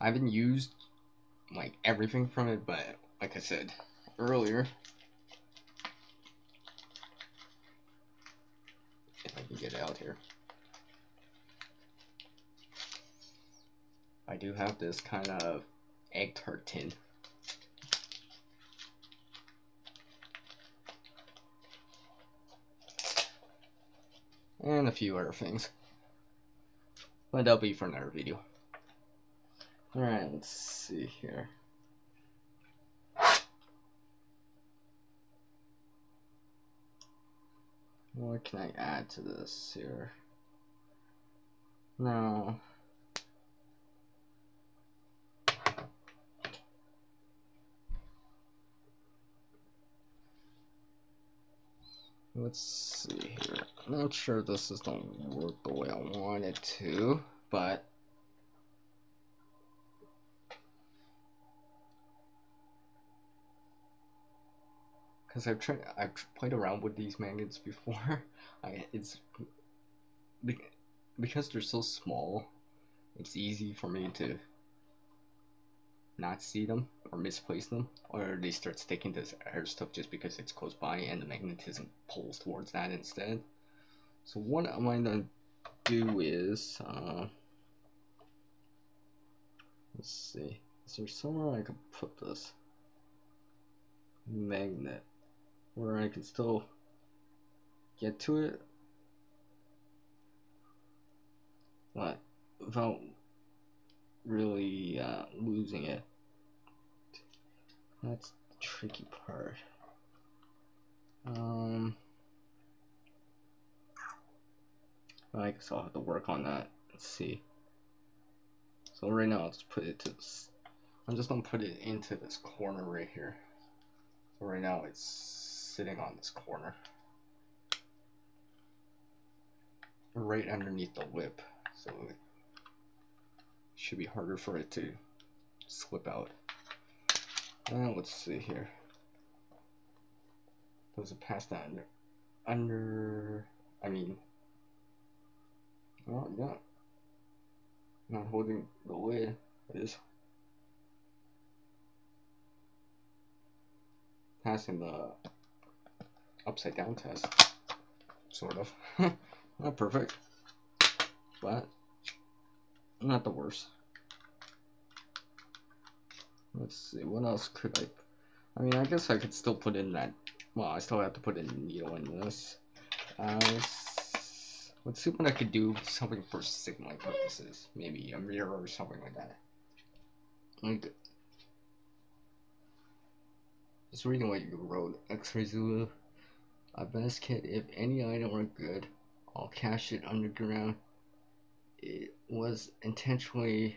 I haven't used like everything from it, but like I said earlier, if I can get it out here, I do have this kind of egg tart tin. And a few other things. But that'll be for another video. Alright, let's see here. What can I add to this here? No. Let's see here. I'm not sure this is gonna work the way I want it to, but because I've played around with these magnets before. It's because they're so small, it's easy for me to not see them or misplace them, or they start sticking to this other stuff just because it's close by and the magnetism pulls towards that instead. So what I'm gonna do is, let's see, is there somewhere I could put this magnet where I can still get to it, but without really losing it? That's the tricky part. I guess I'll have to work on that. Let's see. So right now I'll just put it to this. I'm just gonna put it into this corner right here. So right now it's sitting on this corner, right underneath the whip. So it should be harder for it to slip out. Let's see here. Does it pass that under? I mean, well, yeah. Not holding the lid. It is passing the upside down test, sort of. Not perfect, but not the worst. Let's see, what else could I mean, I guess I could still put in that. Well, I still have to put in a needle in this. Let's see what I could do, something for signaling purposes. Maybe a mirror or something like that. Like, just reading what you wrote. X-ray Zulu. A best kit, if any item were good, I'll cache it underground. It was intentionally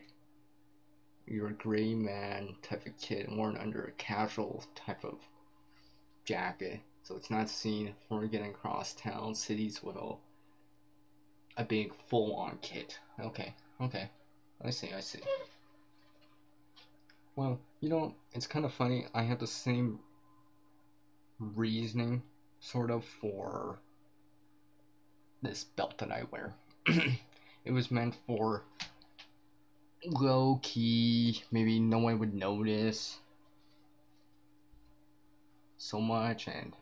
your gray man type of kit worn under a casual type of jacket, so it's not seen for getting across town cities with a big full-on kit. Okay, I see. Well, you know, it's kind of funny. I have the same reasoning, sort of, for this belt that I wear. It was meant for low key, maybe no one would notice so much, and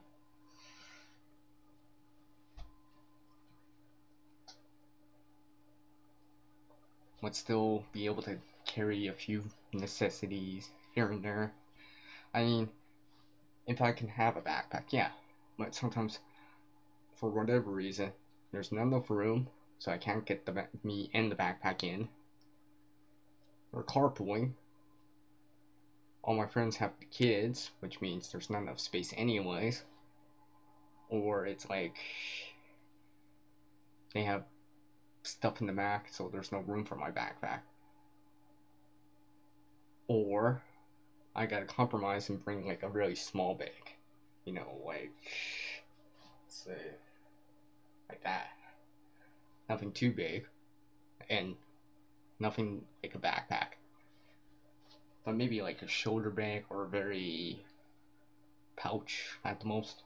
would still be able to carry a few necessities here and there. I mean, if I can have a backpack, yeah, but sometimes for whatever reason there's not enough room, so I can't get me and the backpack in. Or carpooling. All my friends have kids, which means there's not enough space anyways. Or it's like they have stuff in the back, so there's no room for my backpack. Or I gotta compromise and bring like a really small bag. You know, like, let's say, like that. Nothing too big, and nothing like a backpack. But maybe like a shoulder bag or a very pouch at the most.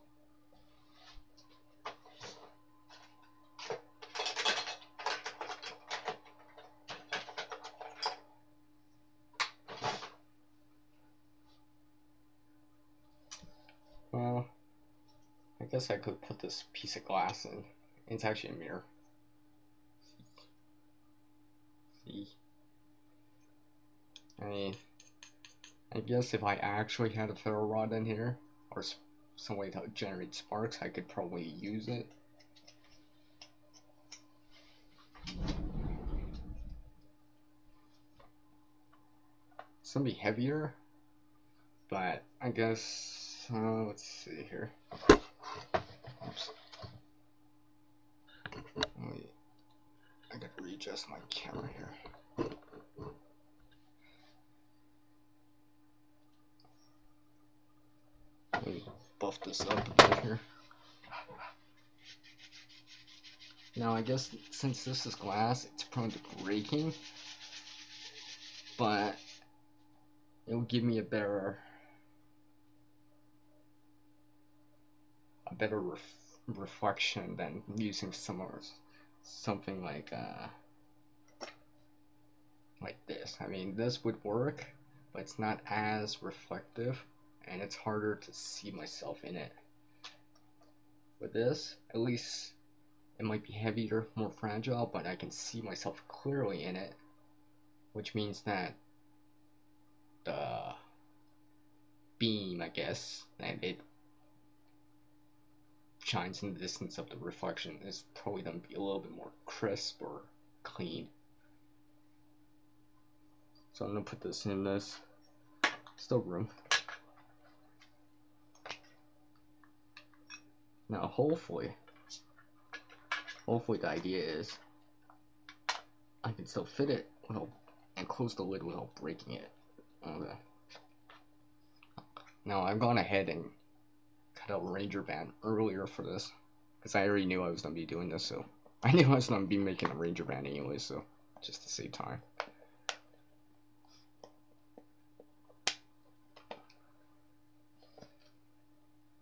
Well, I guess I could put this piece of glass in. It's actually a mirror. See? I mean, I guess if I actually had a ferro rod in here, or some way to generate sparks, I could probably use it. It's gonna be heavier, but I guess, let's see here. Oops. Wait, I gotta readjust my camera here. Let me buff this up a bit here. Now I guess since this is glass, it's prone to breaking, but it'll give me a better reflection than using something like this. I mean, this would work, but it's not as reflective, and it's harder to see myself in it. With this, at least it might be heavier, more fragile, but I can see myself clearly in it, which means that the beam, I guess, and it shines in the distance of the reflection is probably going to be a little bit more crisp or clean. So I'm going to put this in this storeroom. Now hopefully the idea is I can still fit it without, and close the lid without breaking it. Okay. Now I've gone ahead and cut out a Ranger band earlier for this, because I already knew I was going to be doing this, so I knew I was going to be making a Ranger band anyway, so just to save time.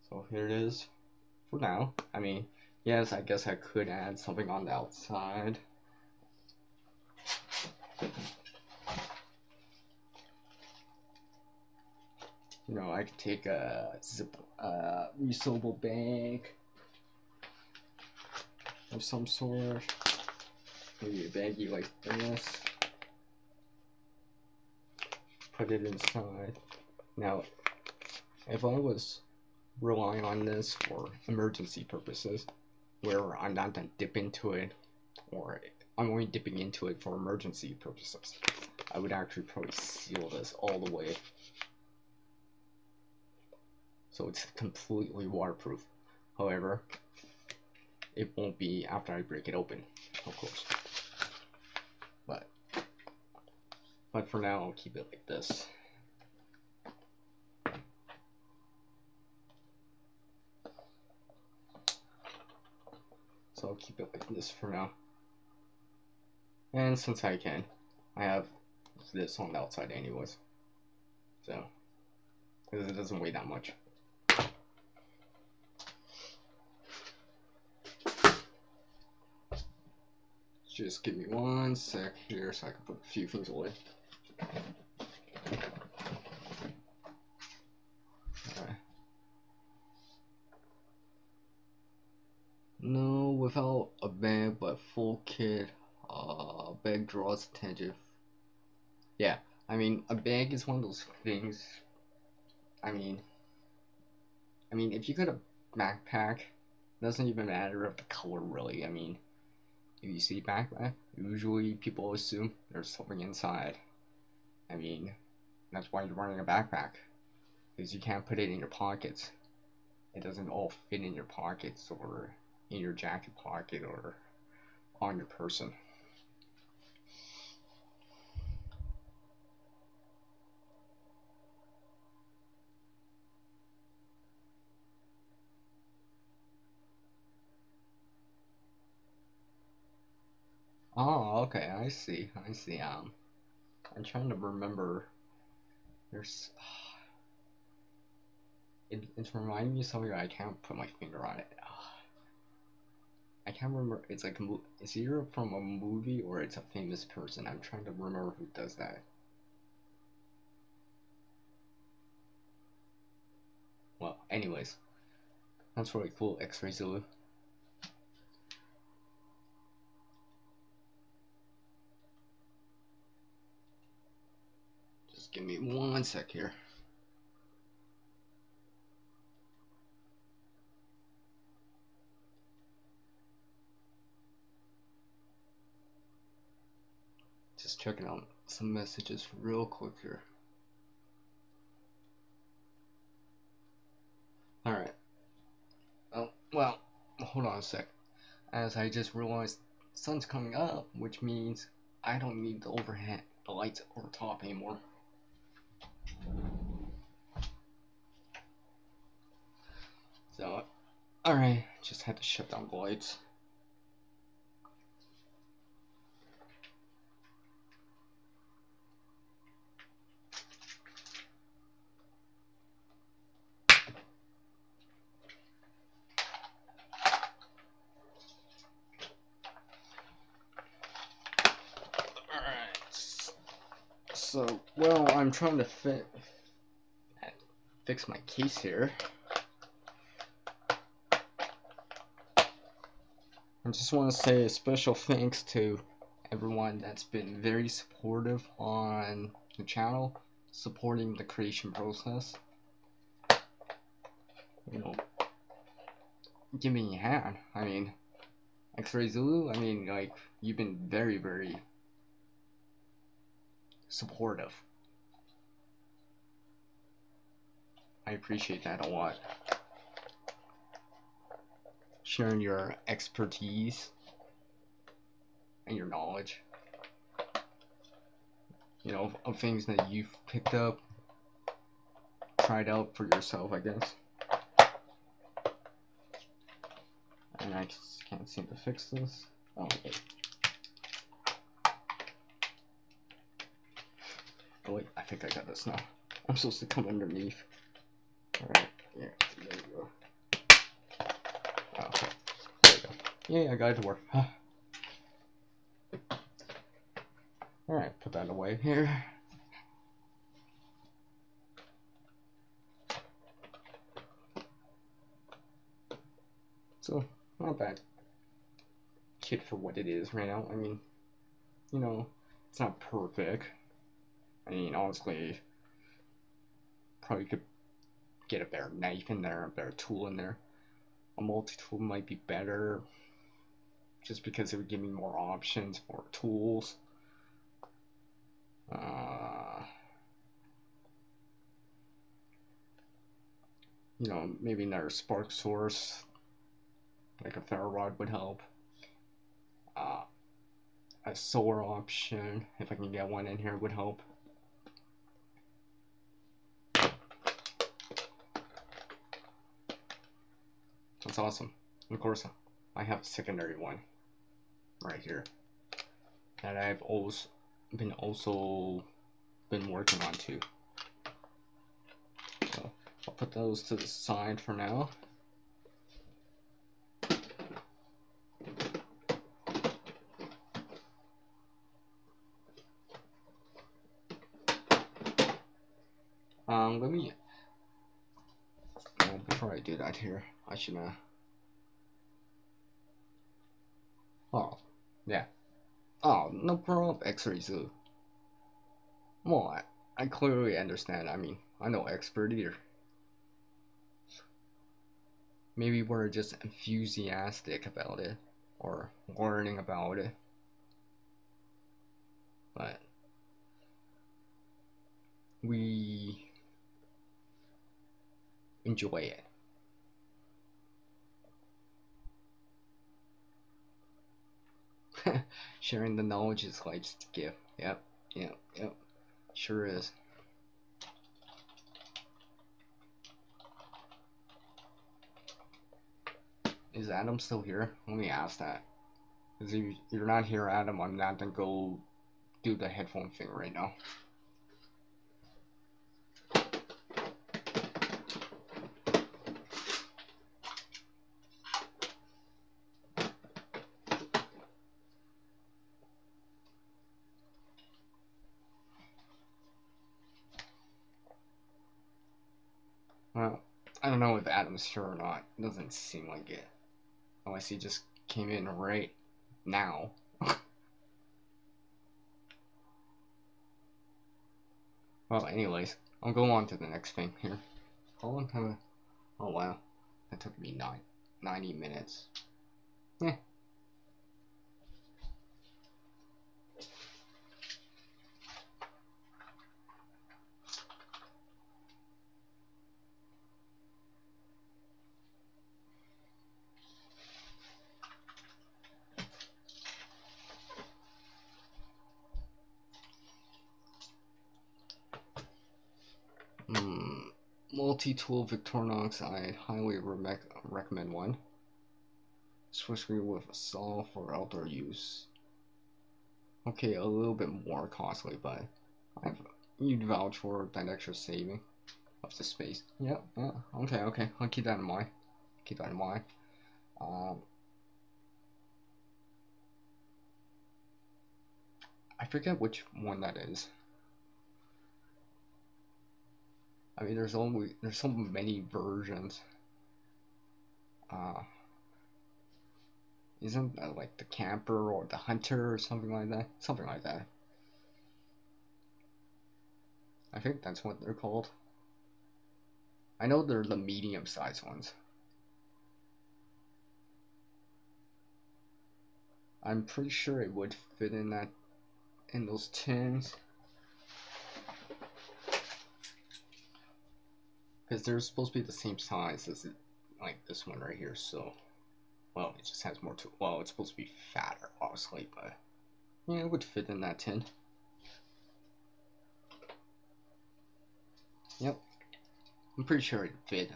So here it is for now. I mean, yes, I guess I could add something on the outside. You know, I could take a reusable bag of some sort, maybe a baggie like this, put it inside. Now, if I was relying on this for emergency purposes, where I'm not going to dip into it, or I'm only dipping into it for emergency purposes, I would actually probably seal this all the way so it's completely waterproof. However, it won't be after I break it open, of course. But for now, I'll keep it like this. So I'll keep it like this for now. And since I can, I have this on the outside anyways. So, because it doesn't weigh that much. Just give me 1 sec here so I can put a few things away. Okay. No, without a bag, but full kit. Bag draws attention. Yeah, I mean, a bag is one of those things. I mean, if you got a backpack, it doesn't even matter of the color really. I mean, if you see backpack, usually people assume there's something inside. I mean, that's why you're wearing a backpack, because you can't put it in your pockets. It doesn't all fit in your pockets or in your jacket pocket or on your person. Oh, okay, I see. I'm trying to remember. There's, it's reminding me of something that I can't put my finger on it. I can't remember. It's like it's either from a movie or it's a famous person. I'm trying to remember who does that. Well, anyways, that's really cool. X-ray Zulu. give me 1 sec here. Just checking out some messages real quick here. Alright. Oh, well, hold on a sec. As I just realized sun's coming up, which means I don't need the overhead lights over top anymore. So, alright, just had to shut down the lights. So, well, I'm trying to fix my case here. I just want to say a special thanks to everyone that's been very supportive on the channel, supporting the creation process. You know, give me a hand. I mean, X-Ray Zulu, I mean, like, you've been very, very supportive. I appreciate that a lot. Sharing your expertise and your knowledge, you know, of things that you've picked up, tried out for yourself, I guess. And I just can't seem to fix this. Oh, okay. Oh wait, I think I got this now. I'm supposed to come underneath. Alright, yeah, there you go. Oh, okay. There you go. Yeah, I got it to work. Alright, put that away here. So, not bad kit for what it is right now. I mean, you know, it's not perfect. I mean, honestly, probably could get a better knife in there, a better tool in there. A multi-tool might be better, just because it would give me more options, more tools. You know, maybe another spark source, like a ferro rod would help. A solar option, if I can get one in here, would help. That's awesome. And of course, I have a secondary one right here that I've also been working on too. So I'll put those to the side for now. Let me. Before I do that here, I should. Oh, yeah. Oh, no problem, X-Ray Zoo. Well, I clearly understand. I mean, I'm no expert either. Maybe we're just enthusiastic about it, or learning about it. But we enjoy it. Sharing the knowledge is life's gift. Yep. Sure is. Is Adam still here? Let me ask that. Because if you're not here, Adam, I'm not gonna go do the headphone thing right now. Well, I don't know if Adam's here or not. It doesn't seem like it. Unless he just came in right now. Well, anyways, I'll go on to the next thing here. How long have I? Oh wow, that took me 90 minutes. Yeah. Multi-tool Victorinox, I highly recommend one, especially with a saw for outdoor use. Okay, a little bit more costly, but you'd vouch for that extra saving of the space. Yeah, yeah. Okay. I'll keep that in mind. Keep that in mind. I forget which one that is. I mean, there's so many versions. Isn't that like the camper or the hunter or something like that? Something like that. I think that's what they're called. I know they're the medium-sized ones. I'm pretty sure it would fit in those tins. Because they're supposed to be the same size as like this one right here, so well, it just has more to well, it's supposed to be fatter, obviously, but yeah, it would fit in that tin. Yep, I'm pretty sure it'd fit.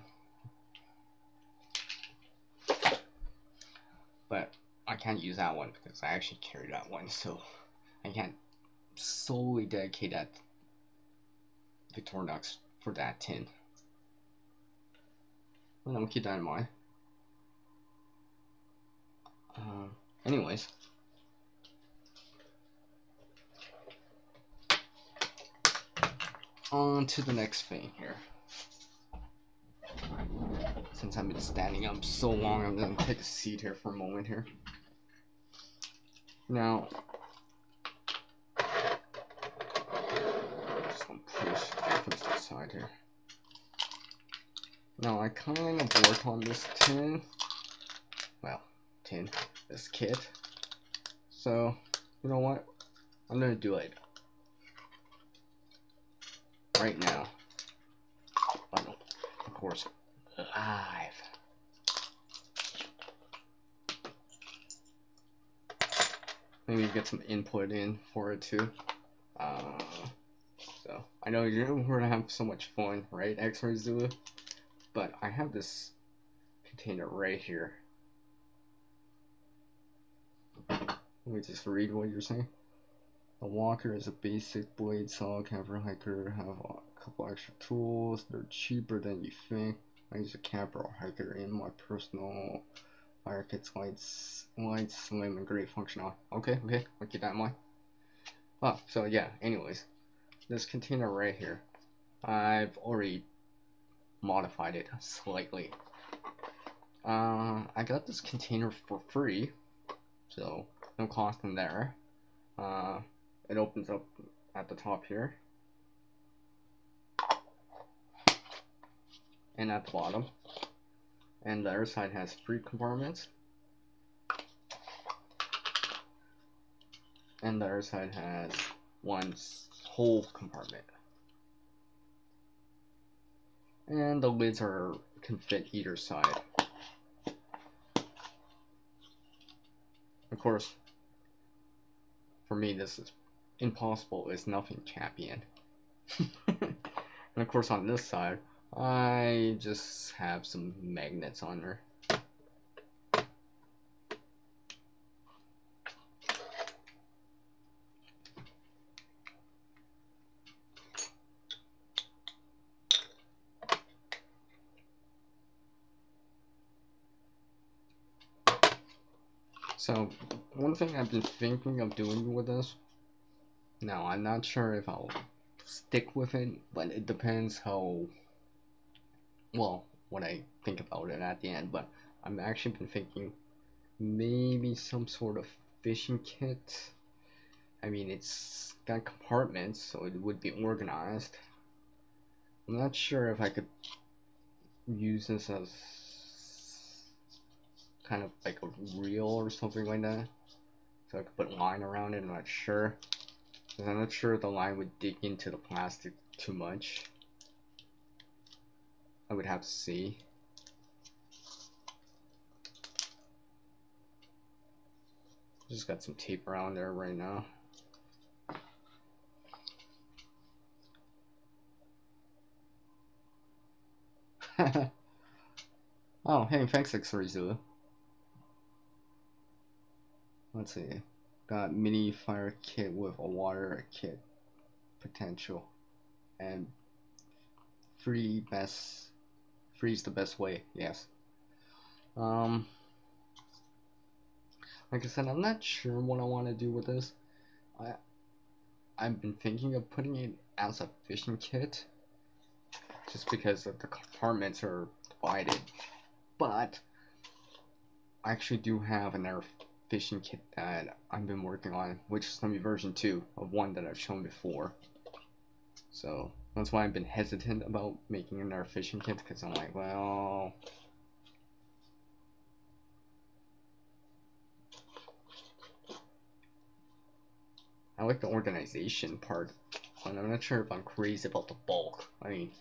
But I can't use that one because I actually carry that one, so I can't solely dedicate that Victorinox for that tin. But I'll keep that in mind. Anyways. On to the next thing here. Since I've been standing up so long, I'm gonna take a seat here for a moment here. Now, just gonna push to the side here. Now, I kind of worked on this this kit. So, you know what? I'm gonna do it right now. Of course, live. Maybe get some input in for it too. So I know you're gonna have so much fun, right, X-Ray Zulu? But I have this container right here. Let me just read what you're saying. The walker is a basic blade saw. Camper hiker have a couple extra tools. They're cheaper than you think. I use a camper or hiker in my personal fire kit's light, slim, and great functional. Okay, I'll keep that in mind. Oh, so yeah, anyways, this container right here, I've already modified it slightly. I got this container for free, so no cost in there. It opens up at the top here, and at the bottom, and the other side has 3 compartments, and the other side has one whole compartment, and the lids can fit either side. Of course, for me this is impossible. It's nothing champion. And of course on this side I just have some magnets on there. So one thing I've been thinking of doing with this, now I'm not sure if I'll stick with it, but it depends how well what I think about it at the end. But I've actually been thinking maybe some sort of fishing kit. I mean, it's got compartments, so it would be organized. I'm not sure if I could use this as kind of like a reel or something like that. So I could put line around it, I'm not sure. Because I'm not sure the line would dig into the plastic too much. I would have to see. Just got some tape around there right now. Oh, hey, thanks, X-Ray. Let's see. Got mini fire kit with a water kit potential. And freeze the best way, yes. Like I said, I'm not sure what I want to do with this. I've been thinking of putting it as a fishing kit, just because the compartments are divided. But I actually do have an air fishing kit that I've been working on, which is going to be version 2 of one that I've shown before. So that's why I've been hesitant about making an air fishing kit, because I'm like, well, I like the organization part, but I'm not sure if I'm crazy about the bulk. I mean,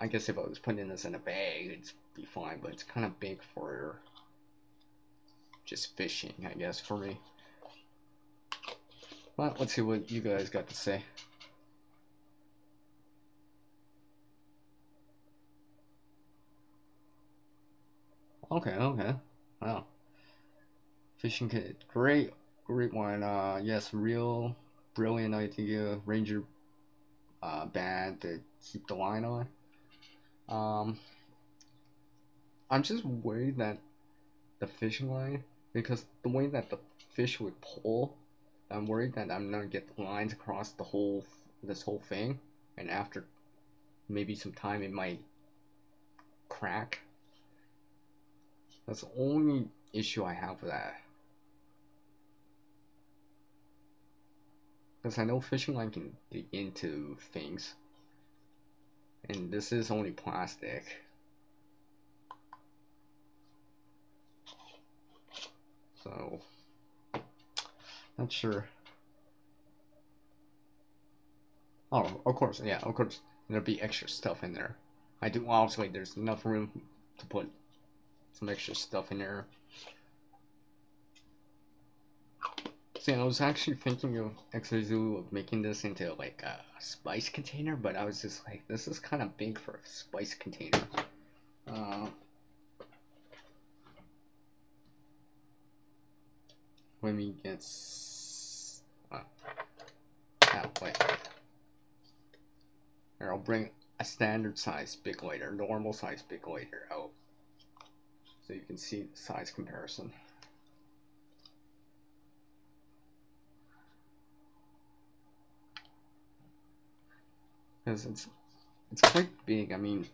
I guess if I was putting this in a bag, it'd be fine, but it's kind of big for just fishing, I guess, for me. But let's see what you guys got to say. Okay, wow. Fishing kit, great one. Yes, real brilliant idea. Ranger band to keep the line on. I'm just worried that the fishing line, because the way that the fish would pull, I'm worried that I'm gonna get the lines across this whole thing, and after maybe some time it might crack. That's the only issue I have with that. Because I know fishing line can dig into things, and this is only plastic. So, not sure. Oh, of course, yeah, of course, there'll be extra stuff in there. I do, obviously, there's enough room to put some extra stuff in there. See, I was actually thinking of Exorzoo of making this into like a spice container, but I was just like, this is kind of big for a spice container. Let me get halfway. Here, I'll bring a standard size big lighter, normal size big lighter out, so you can see the size comparison. Because it's quite big. I mean,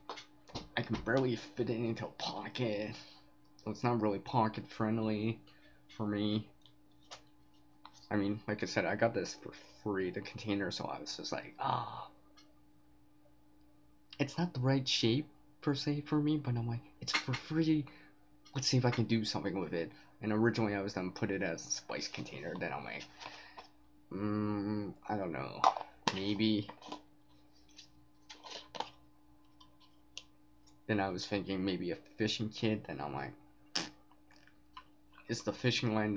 I can barely fit it into a pocket, so it's not really pocket friendly for me. I mean, like I said, I got this for free, the container, so I was just like, it's not the right shape per se for me, but I'm like, it's for free, let's see if I can do something with it. And originally I was gonna put it as a spice container, then I'm like, I don't know, maybe. Then I was thinking maybe a fishing kit, then I'm like, is the fishing line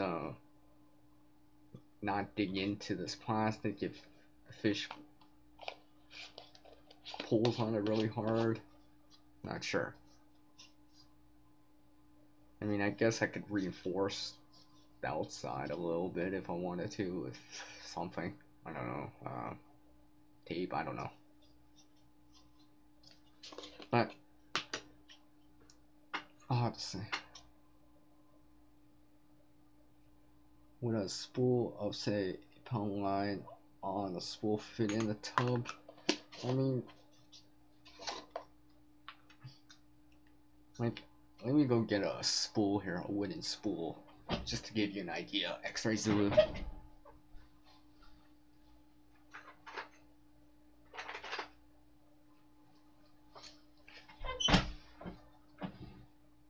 not dig into this plastic if the fish pulls on it really hard? Not sure. I mean, I guess I could reinforce the outside a little bit if I wanted to with something. I don't know. Tape, I don't know. But I'll have to say. Would a spool of, say, a pound line on a spool fit in the tub? I mean, like, let me go get a spool here, a wooden spool. just to give you an idea. X-ray Zulu.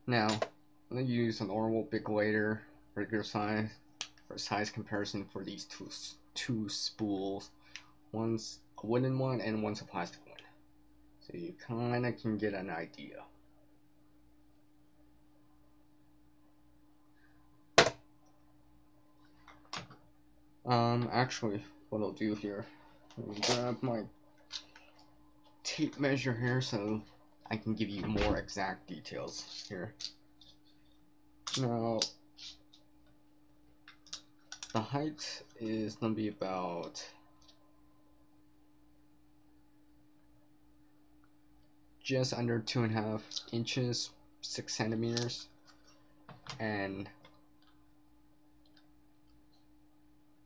Now, I'm going to use a normal big later, regular size, for size comparison for these two spools. One's a wooden one and one's a plastic one. So you kind of can get an idea. Actually, what I'll do here, I'll grab my tape measure here so I can give you more exact details here. Now, the height is going to be about just under 2.5 inches, 6 centimeters, and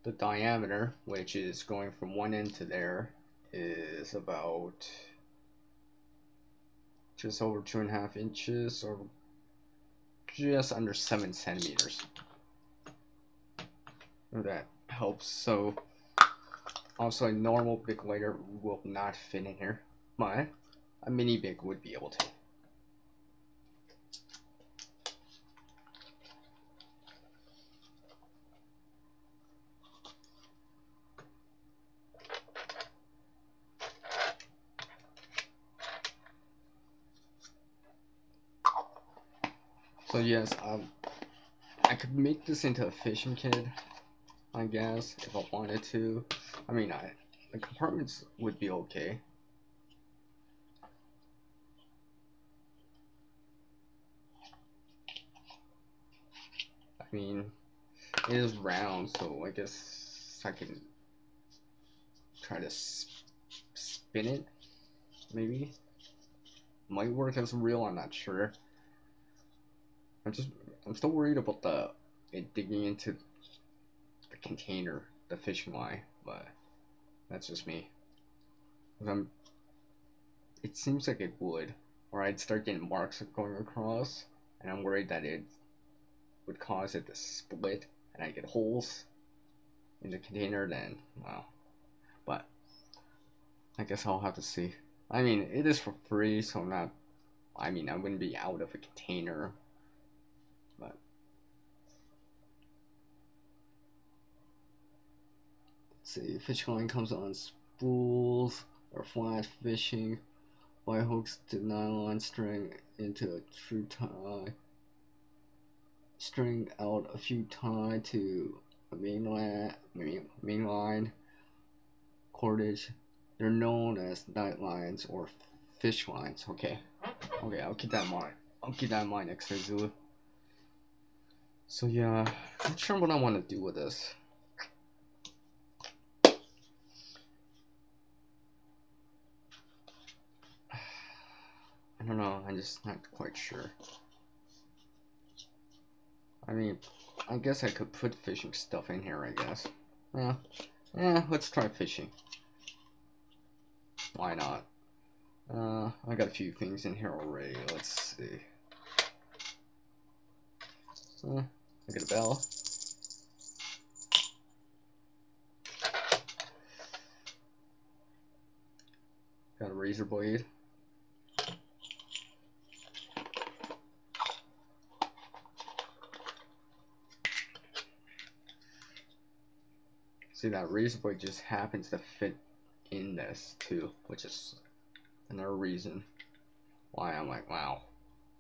the diameter, which is going from one end to there, is about just over 2.5 inches, or just under 7 centimeters. If that helps. So also a normal big lighter will not fit in here, but a mini big would be able to. So yes, I could make this into a fishing kit, I guess, if I wanted to. I mean, the compartments would be okay. I mean, it is round, so I guess I can try to spin it, maybe. Might work as a reel, I'm not sure. I'm still worried about it digging into the container, the fishing line, but that's just me. It seems like it would, or I'd start getting marks going across, and I'm worried that it would cause it to split, and I get holes in the container, then, wow. But I guess I'll have to see. I mean, it is for free, so I wouldn't be out of a container, but let's see, fishing line comes on spools or flat fishing, wire hooks to nylon string into a true tie, string out a few tie to a main line cordage. They're known as night lines or fish lines. Okay, I'll keep that in mind. X-ray Zulu. So yeah, not sure what I want to do with this. I don't know, I'm just not quite sure. I mean, I guess I could put fishing stuff in here, I guess. Yeah, let's try fishing. Why not? I got a few things in here already. Let's see. I got a bell. Got a razor blade. See, that razor blade just happens to fit in this too, which is another reason why I'm like, wow,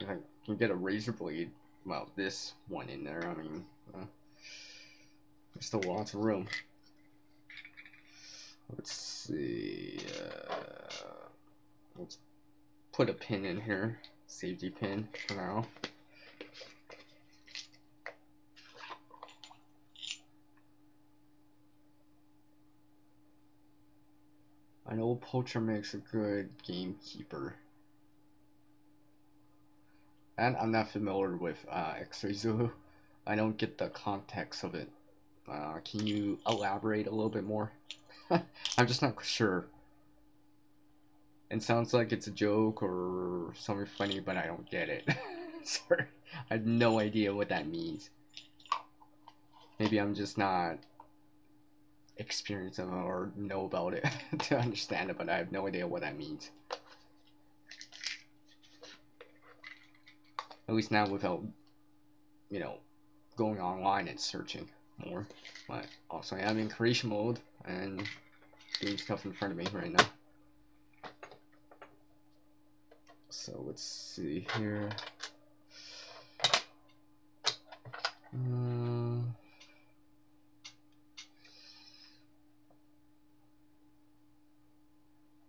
if I can get a razor blade, well, this one in there, I mean, there's still lots of room. Let's see, let's put a pin in here, safety pin for now. An old poacher makes a good gamekeeper. And I'm not familiar with X-ray Zulu. I don't get the context of it. Can you elaborate a little bit more? I'm just not sure. It sounds like it's a joke or something funny, but I don't get it. Sorry, I have no idea what that means. Maybe I'm just not experienced or know about it to understand it, but I have no idea what that means. At least now without, you know, going online and searching more. But also I am in creation mode and doing stuff in front of me right now. So let's see here.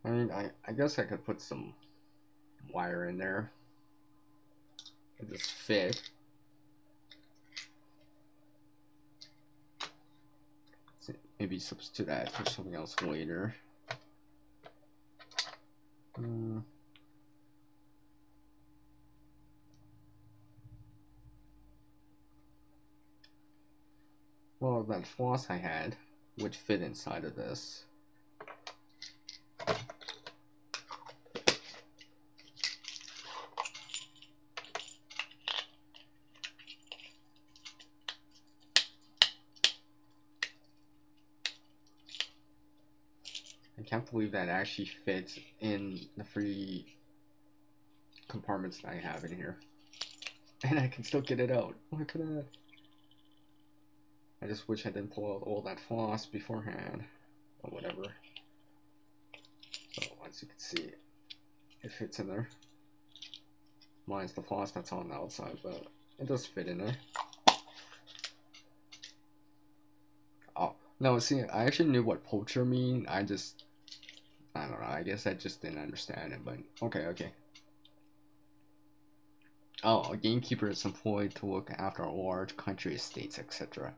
I mean, I guess I could put some wire in there. It just fit. So maybe substitute that for something else later. Well, that floss I had would fit inside of this. I can't believe that actually fits in the 3 compartments that I have in here. And I can still get it out. Look at that. I just wish I didn't pull out all that floss beforehand. Or whatever. So, as you can see, it fits in there. Mine's the floss that's on the outside, but it does fit in there. Oh, no, see, I actually knew what poacher mean. I don't know, I guess I just didn't understand it, but okay. Oh, a gamekeeper is employed to look after large country estates, etc.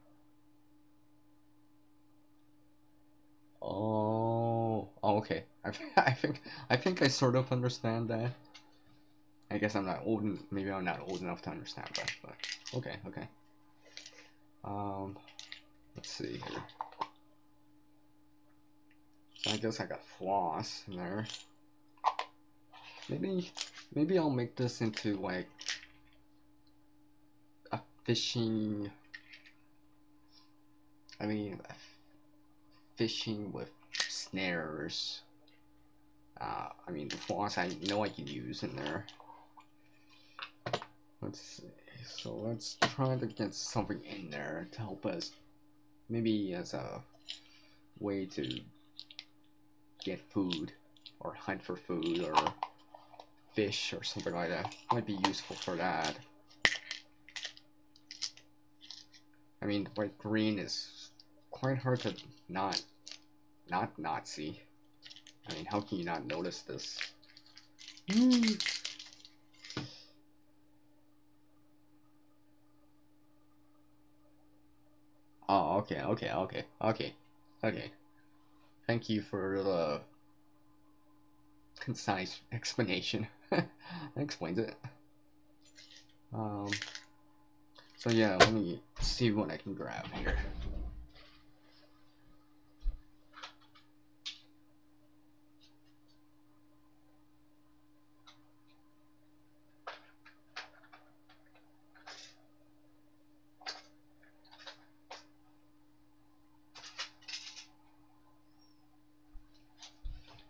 Oh, okay. I think I sort of understand that. I guess I'm not old. Maybe I'm not old enough to understand that, but okay. Let's see here. So I guess I got floss in there. Maybe I'll make this into like a fishing. I mean, fishing with snares. I mean, the floss I know I can use in there. Let's see. So let's try to get something in there to help us, maybe as a way to get food or hunt for food or fish or something like that. Might be useful for that. I mean, the bright green is quite hard to not see. I mean, how can you not notice this? Oh, okay. Thank you for the concise explanation. That explains it. So yeah, let me see what I can grab here.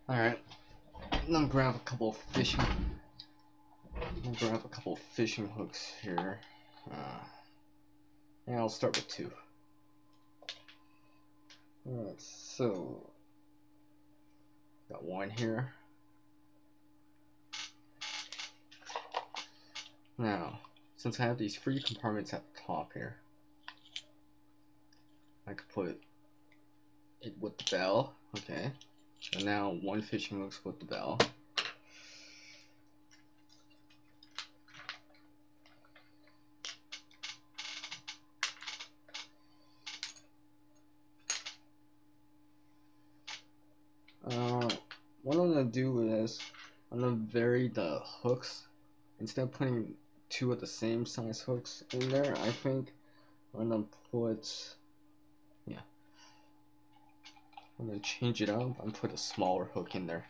Alright, I'm gonna grab a couple of fishing hooks here. And I'll start with 2. Alright, so got 1 here. Now, since I have these 3 compartments at the top here, I could put it with the bell. Okay. So now 1 fishing hook's with the bell. What I'm gonna do is I'm gonna vary the hooks. Instead of putting 2 of the same size hooks in there, I think I'm gonna put, yeah, I'm gonna change it up and put a smaller hook in there,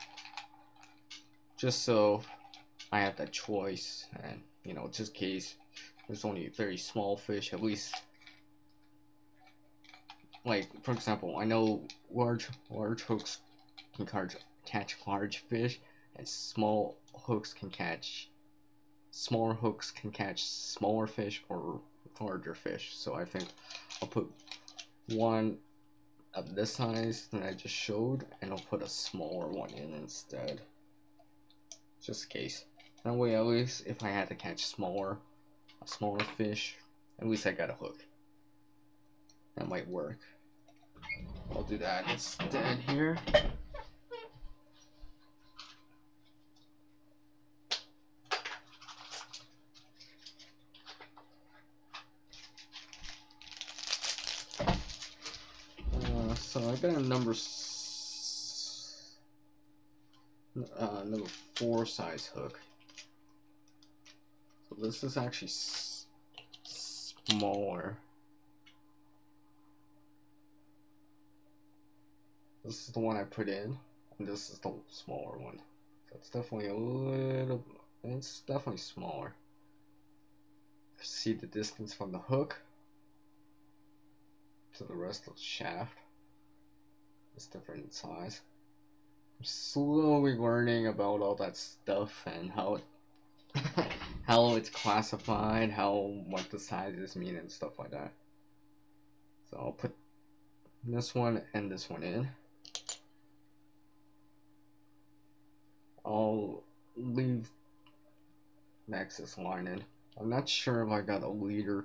just so I have that choice. And you know, just in case there's only a very small fish, at least like for example, I know large hooks can catch large fish, and smaller hooks can catch smaller fish or larger fish. So I think I'll put one of this size that I just showed, and I'll put a smaller one in instead, just in case. That way, at least if I had to catch a smaller fish, at least I got a hook. That might work. I'll do that instead here. So I got a number 4 size hook. So this is actually smaller. This is the one I put in, and this is the smaller one. So it's definitely it's definitely smaller. See the distance from the hook to the rest of the shaft. It's different in size. I'm slowly learning about all that stuff and how how it's classified, what the sizes mean and stuff like that. So I'll put this one and this one in. I'll leave the excess line in. I'm not sure if I got a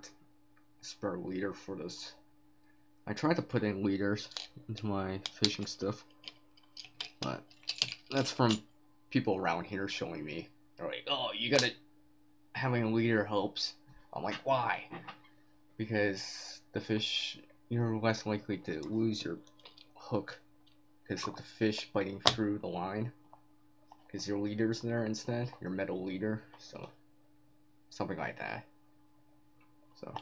spare leader for this. I tried to put in leaders into my fishing stuff, but that's from people around here showing me. They're like, oh, having a leader helps. I'm like, why? Because the fish, you're less likely to lose your hook because of the fish biting through the line. Because your leader's there instead, your metal leader, so something like that. So,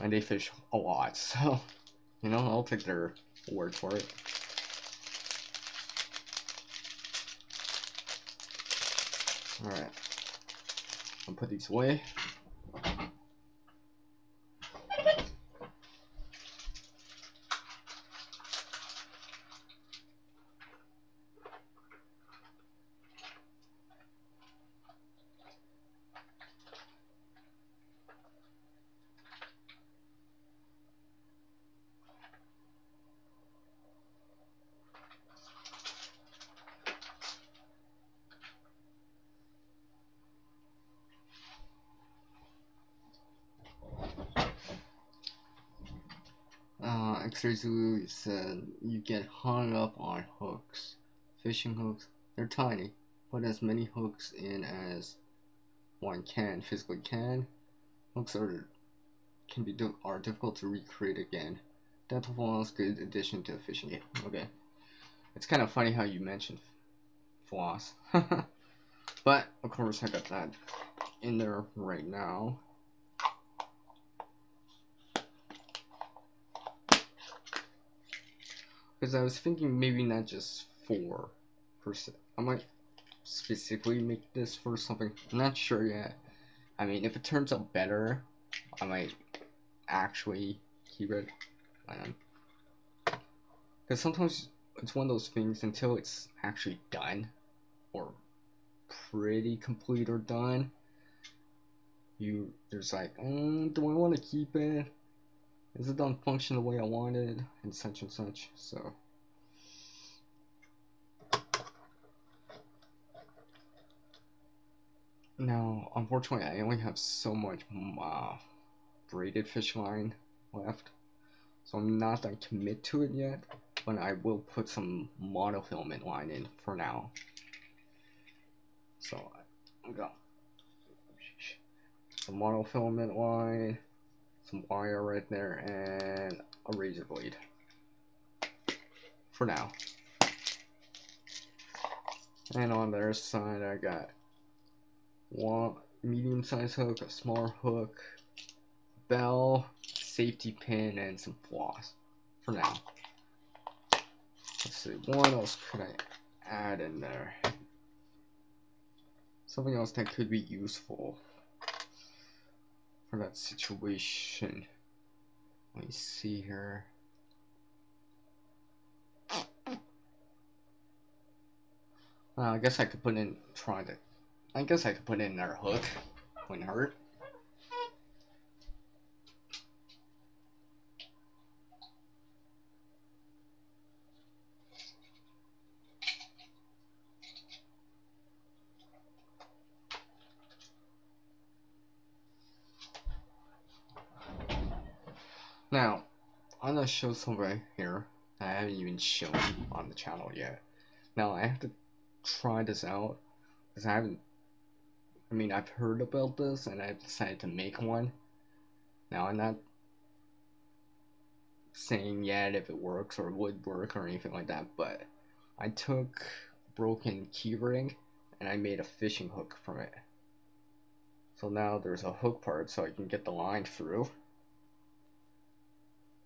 and they fish a lot, so you know, I'll take their word for it. Alright, I'll put these away. X-Ray said you get hung up on hooks. Fishing hooks, they're tiny, put as many hooks in as one physically can. Hooks are difficult to recreate again. Dental floss, good addition to a fishing game. Okay, it's kind of funny how you mentioned floss, but of course I got that in there right now. Because I was thinking maybe not just 4%. I might specifically make this for something. I'm not sure yet. I mean, if it turns out better, I might actually keep it. Because sometimes it's one of those things until it's actually done, or pretty complete or done, there's like, do I want to keep it? Is it done function the way I wanted? And such. So now, unfortunately, I only have so much braided fish line left, so I'm not gonna commit to it yet. But I will put some monofilament line in for now. So I got some monofilament line, some wire right there, and a razor blade for now. And on the other side, I got one medium-sized hook, a smaller hook, bell, safety pin, and some floss for now. Let's see, what else could I add in there? Something else that could be useful for that situation. Let me see here. I guess I could put in, I guess I could put in our hook. Wouldn't hurt. Now, I'm gonna show something right here that I haven't even shown on the channel yet. Now, I have to try this out because I've heard about this and I've decided to make one. Now, I'm not saying yet if it works or would work or anything like that, but I took a broken keyring and I made a fishing hook from it. So now there's a hook part so I can get the line through.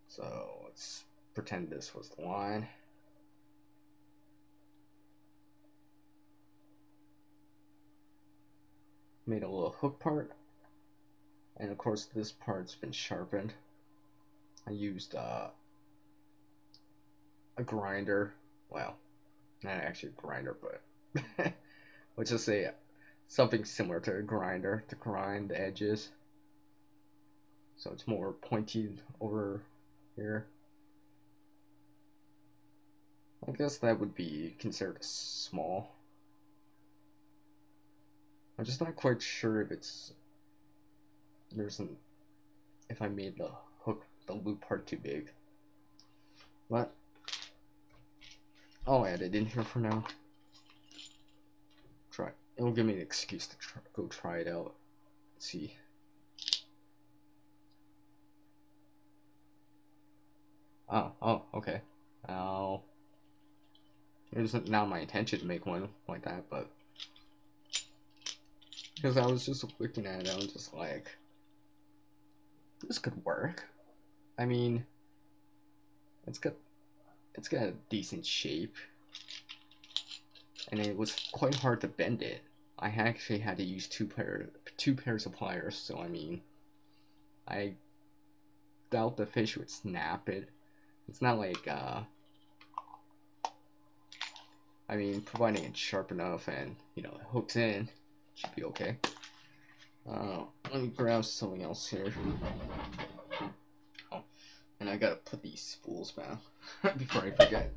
So let's pretend this was the line. Made a little hook part, and of course this part's been sharpened. I used a grinder, well, not actually a grinder, but let's just say something similar to a grinder to grind the edges, so it's more pointed over here. I guess that would be considered a small. I'm just not quite sure if if I made the hook, the loop part too big. But I'll add it in here for now. It'll give me an excuse to go try it out. Let's see. Oh, okay. Now, it wasn't now my intention to make one like that, but because I was just looking at it, I was just like, this could work. I mean, it's got a decent shape, and it was quite hard to bend it. I actually had to use two pairs of pliers, so I mean, I doubt the fish would snap it. It's not like I mean, providing it's sharp enough and it hooks in, should be okay. Let me grab something else here. Oh, and I gotta put these spools back before I forget.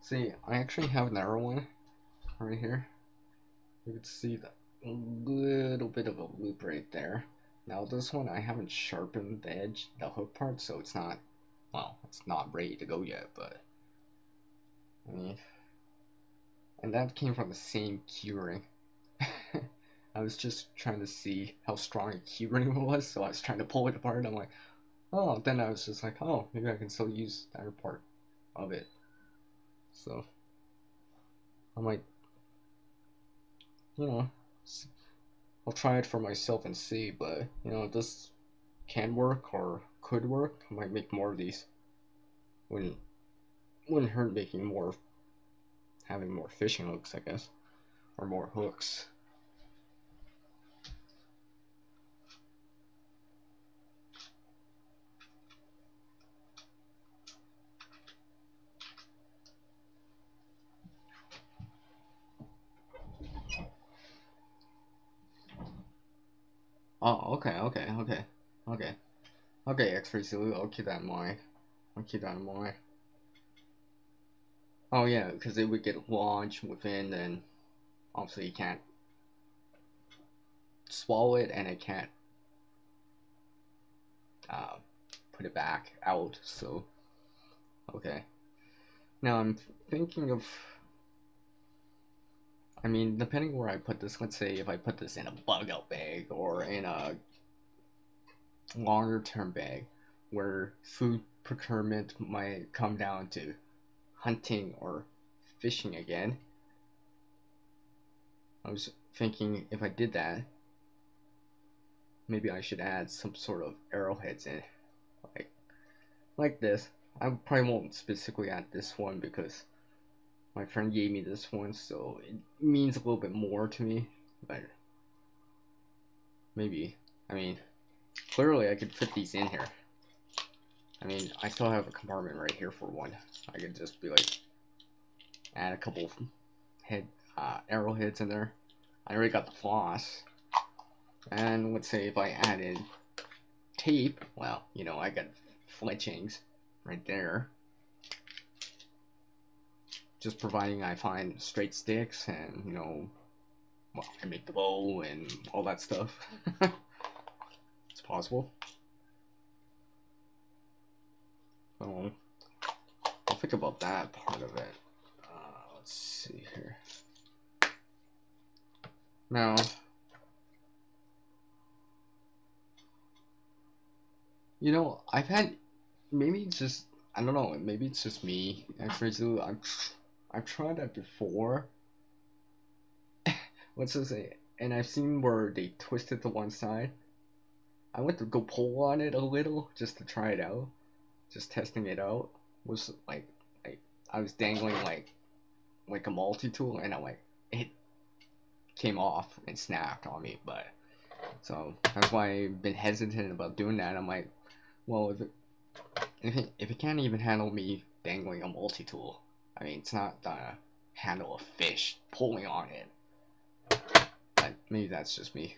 See, I actually have another one right here. You can see a little bit of a loop right there. Now this one, I haven't sharpened the edge, the hook part, so it's not, well, it's not ready to go yet, but I mean, and that came from the same keyring. I was just trying to see how strong a keyring was, so I was trying to pull it apart. I'm like, oh, then I was just like, oh, maybe I can still use that part of it. So I might, I'll try it for myself and see, but if this can work or could work, I might make more of these. Wouldn't hurt making more, having more fishing hooks, I guess, or more hooks. Oh, okay, X-ray silly, I'll keep that in mind. Oh yeah, because it would get lodged within, and obviously you can't swallow it, and it can't put it back out, so, okay. Now I'm thinking of, I mean, depending where I put this, let's say if I put this in a bug out bag, or in a longer term bag, where food procurement might come down to hunting or fishing again. I was thinking if I did that, maybe I should add some sort of arrowheads in, like this. I probably won't specifically add this one because My friend gave me this one, so it means a little bit more to me, but maybe, I mean, clearly I could fit these in here. I mean, I still have a compartment right here for one. I could just be like, add a couple arrowheads in there. I already got the floss. And let's say if I added tape, well, you know, I got fletchings right there. Just providing I find straight sticks and, you know, well, I make the bow and all that stuff. It's possible. So, I'll think about that part of it. Let's see here. Now, you know, I've had, maybe it's just, I don't know, maybe it's just me. Actually, I've tried that before. Let's just say, and I've seen where they twist it to one side. I went to go pull on it a little just to try it out, just testing it out. Was like I was dangling like a multi-tool, and it came off and snapped on me. But so that's why I've been hesitant about doing that. I'm like, well, if it can't even handle me dangling a multi-tool, I mean, it's not gonna handle a fish pulling on it. But maybe that's just me.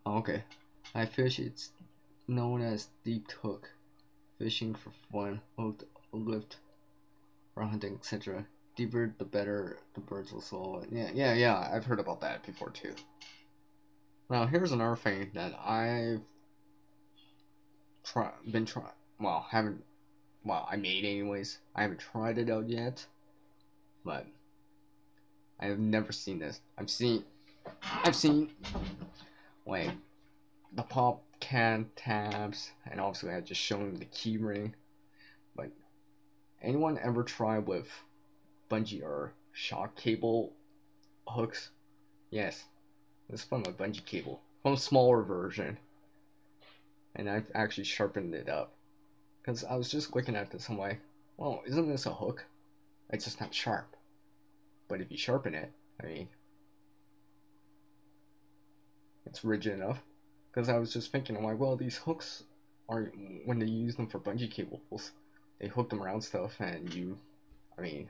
Okay, I fish. It's known as deep hook, fishing for fun, hooked, lift, for hunting, etc. Deeper, the better the birds will swallow it. Yeah. I've heard about that before too. Now here's another thing that I've I made anyways. I haven't tried it out yet, but I have never seen this. I've seen like the pop can tabs, and obviously I just shown the key ring. But anyone ever try with bungee or shock cable hooks? Yes, this is from a bungee cable, from a smaller version, and I've actually sharpened it up. Because I was just looking at this, I'm like, well, isn't this a hook? It's just not sharp. But if you sharpen it, I mean, it's rigid enough. Because I was just thinking, I'm like, well, these hooks are, when they use them for bungee cables, they hook them around stuff, and I mean,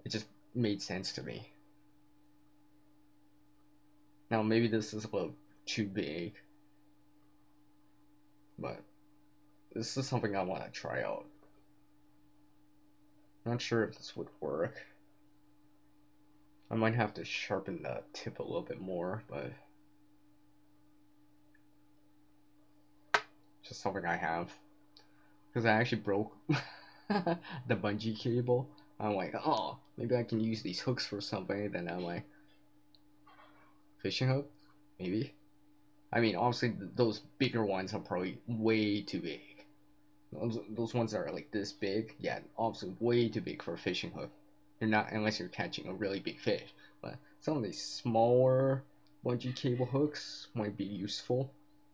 it just made sense to me. Now, maybe this is a little too big, but this is something I want to try out. Not sure if this would work. I might have to sharpen the tip a little bit more, but just something I have. Because I actually broke the bungee cable. I'm like, oh, maybe I can use these hooks for something. Then I'm like, fishing hook? Maybe. I mean, obviously, those bigger ones are probably way too big. Those ones that are like this big, yeah, obviously way too big for a fishing hook. You're not, unless you're catching a really big fish. But some of these smaller bungee cable hooks might be useful.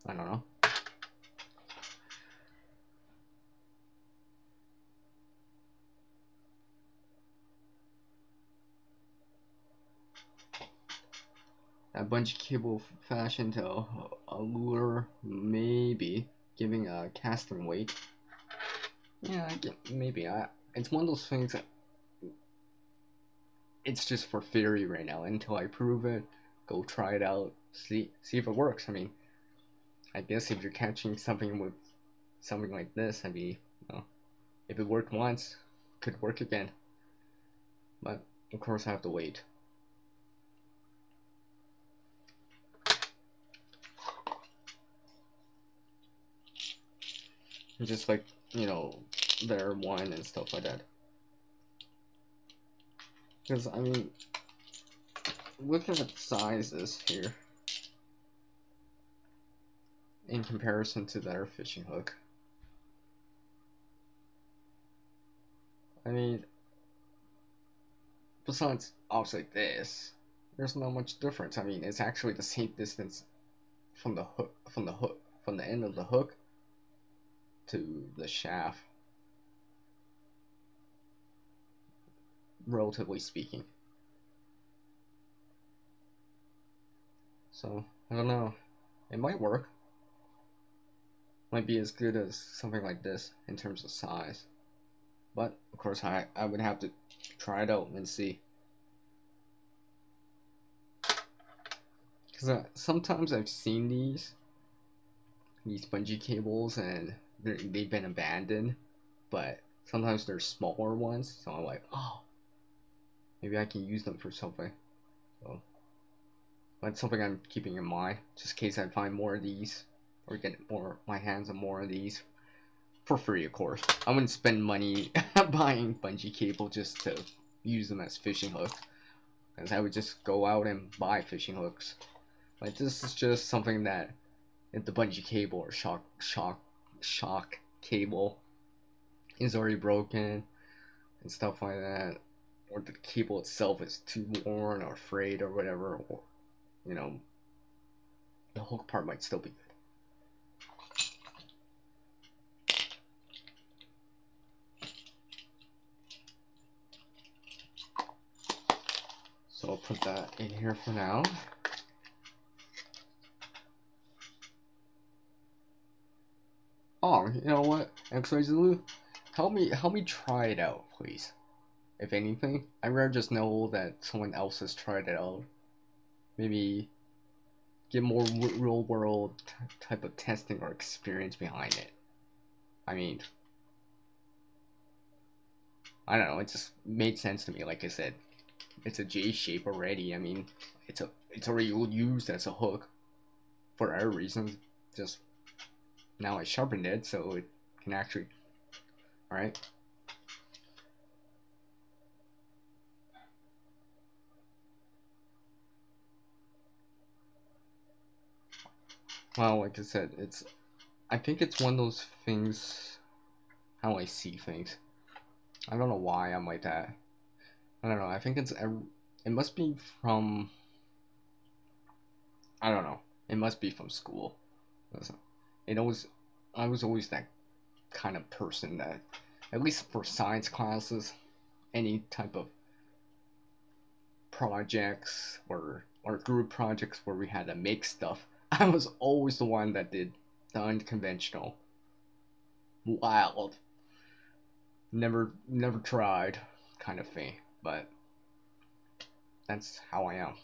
I don't know. A bungee cable fashioned to a lure, maybe giving a casting weight. Yeah, maybe. It's one of those things that it's just for theory right now. Until I prove it, go try it out, see if it works. I mean, I guess if you're catching something with something like this, I mean, you know, if it worked once, it could work again. But of course, I have to wait. Just like, you know, their wine and stuff like that. Because, I mean, look at the sizes here in comparison to their fishing hook. I mean, besides obviously this, there's not much difference. I mean, it's actually the same distance from the end of the hook to the shaft. relatively speaking. So, I don't know. It might work. Might be as good as something like this in terms of size. But, of course, I would have to try it out and see. Because sometimes I've seen these bungee cables and they've been abandoned. But sometimes they're smaller ones. So I'm like, oh, maybe I can use them for something. So that's something I'm keeping in mind, just in case I find more of these, or get my hands on more of these, for free, of course. I wouldn't spend money buying bungee cable just to use them as fishing hooks, because I would just go out and buy fishing hooks. But this is just something that, if the bungee cable or shock cable is already broken and stuff like that, or the cable itself is too worn or frayed or whatever, or you know, the hook part might still be good. So I'll put that in here for now. Oh, you know what, X-Ray Zulu, help me try it out, please. If anything, I'd rather just know that someone else has tried it out. Maybe get more real world type of testing or experience behind it. I mean, I don't know, it just made sense to me. Like I said, it's a J shape already. I mean, it's already used as a hook for other reasons. Just now I sharpened it so it can actually, alright. Well, like I said, I think it's one of those things, how I see things. I don't know why I'm like that. I don't know, I think it must be from, I don't know, it must be from school. I was always that kind of person that, at least for science classes, any type of projects or group projects where we had to make stuff, I was always the one that did the unconventional, wild, never tried kind of thing. But that's how I am.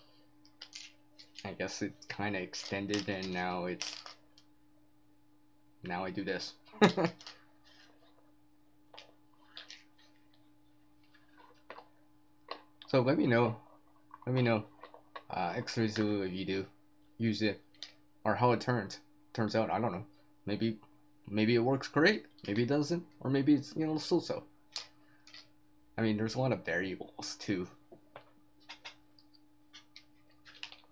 I guess it kind of extended, and now I do this. So let me know, X-Ray Zulu, if you do use it, or how it turns out. I don't know. Maybe it works great. Maybe it doesn't, or maybe it's so. I mean, there's a lot of variables too.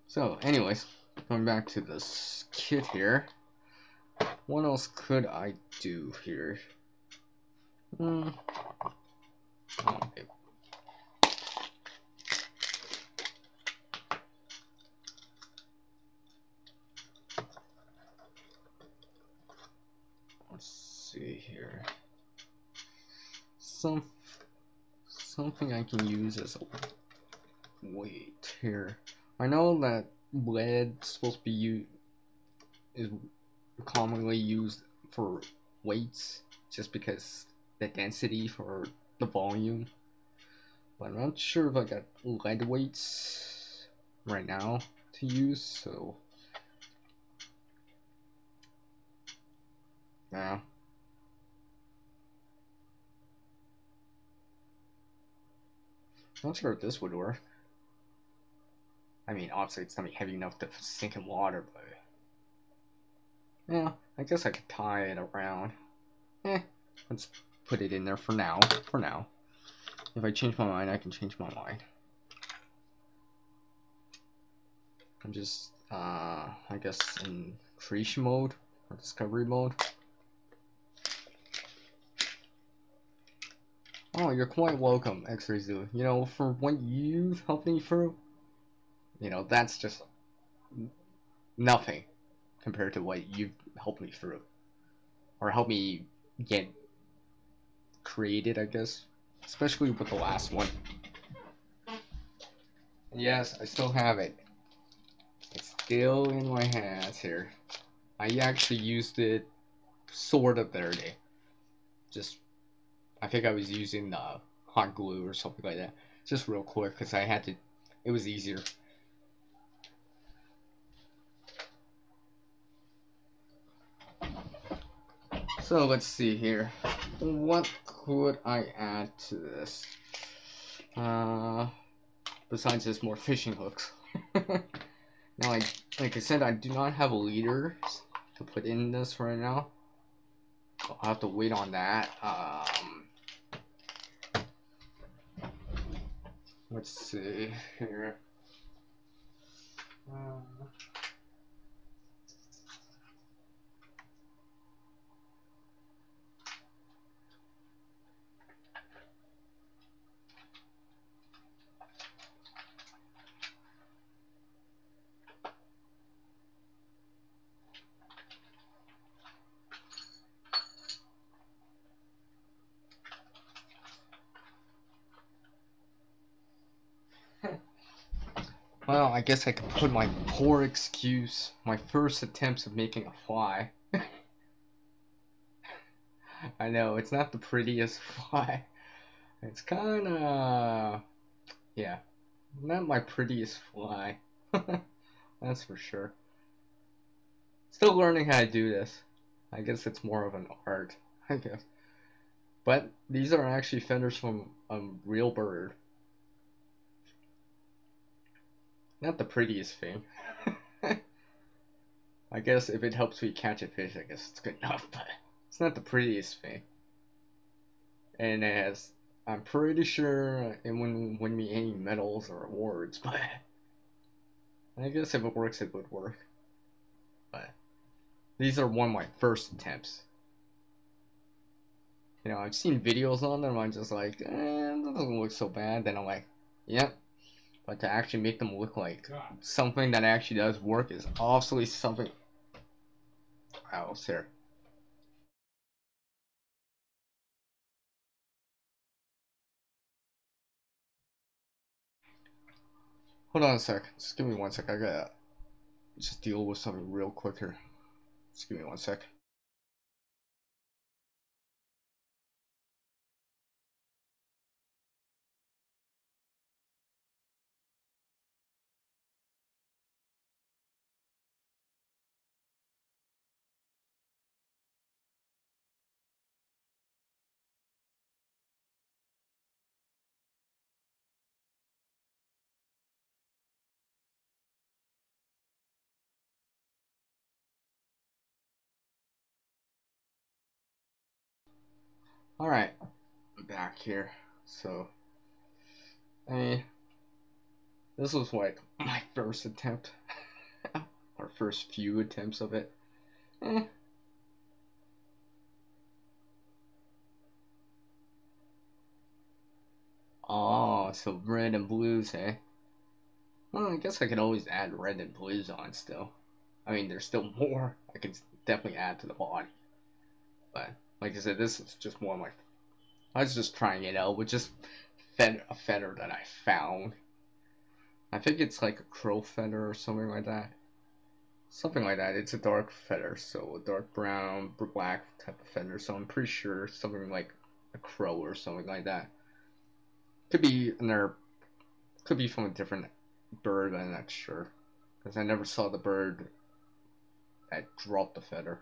So, anyways, going back to this kit here. What else could I do here? Oh, okay. Let's see here. Something I can use as a weight here. I know that lead is supposed to be is commonly used for weights, just because the density for the volume. But I'm not sure if I got lead weights right now to use, so yeah. Not sure if this would work. I mean, obviously it's not heavy enough to sink in water, but yeah, I guess I could tie it around. Let's put it in there for now. If I change my mind, I can change my mind. I'm just, I guess, in creation mode or discovery mode. Oh, you're quite welcome, X-Ray Zoo. For what you've helped me through, that's just nothing compared to what you've helped me through, or helped me get created, I guess, especially with the last one. Yes, I still have it. It's still in my hands here. I actually used it sort of the other day. Just, I think I was using hot glue or something like that. Just real quick, because I had to, it was easier. So let's see here. What could I add to this? Besides just more fishing hooks. Now, like I said, I do not have a leader to put in this right now. I'll have to wait on that. Let's see here. Well, I guess I could put my poor excuse, my first attempts of making a fly. I know, it's not the prettiest fly. It's kinda, yeah, not my prettiest fly. That's for sure. Still learning how to do this. I guess it's more of an art, I guess. But these are actually feathers from a real bird. Not the prettiest thing. I guess if it helps me catch a fish, I guess it's good enough, but it's not the prettiest thing. And as I'm pretty sure it wouldn't win me any medals or awards, but I guess if it works, it would work. But these are one of my first attempts. You know, I've seen videos on them, I'm just like, that doesn't look so bad. Then I'm like, yep. But to actually make them look like something that actually does work is obviously something else here. Hold on a sec. Just give me one sec. I gotta just deal with something real quick here. Just give me one sec. Alright, I'm back here. So, I mean, this was like my first attempt. Our first few attempts of it. Eh. Oh, so red and blues, eh? Well, I guess I could always add red and blues on still. I mean, there's still more I could definitely add to the body. But, like I said, this is just more my... I was just trying it out with just a feather that I found. I think it's like a crow feather or something like that. Something like that. It's a dark feather, so a dark brown, black type of feather. So I'm pretty sure something like a crow or something like that. Could be another. Could be from a different bird, but I'm not sure because I never saw the bird that dropped the feather.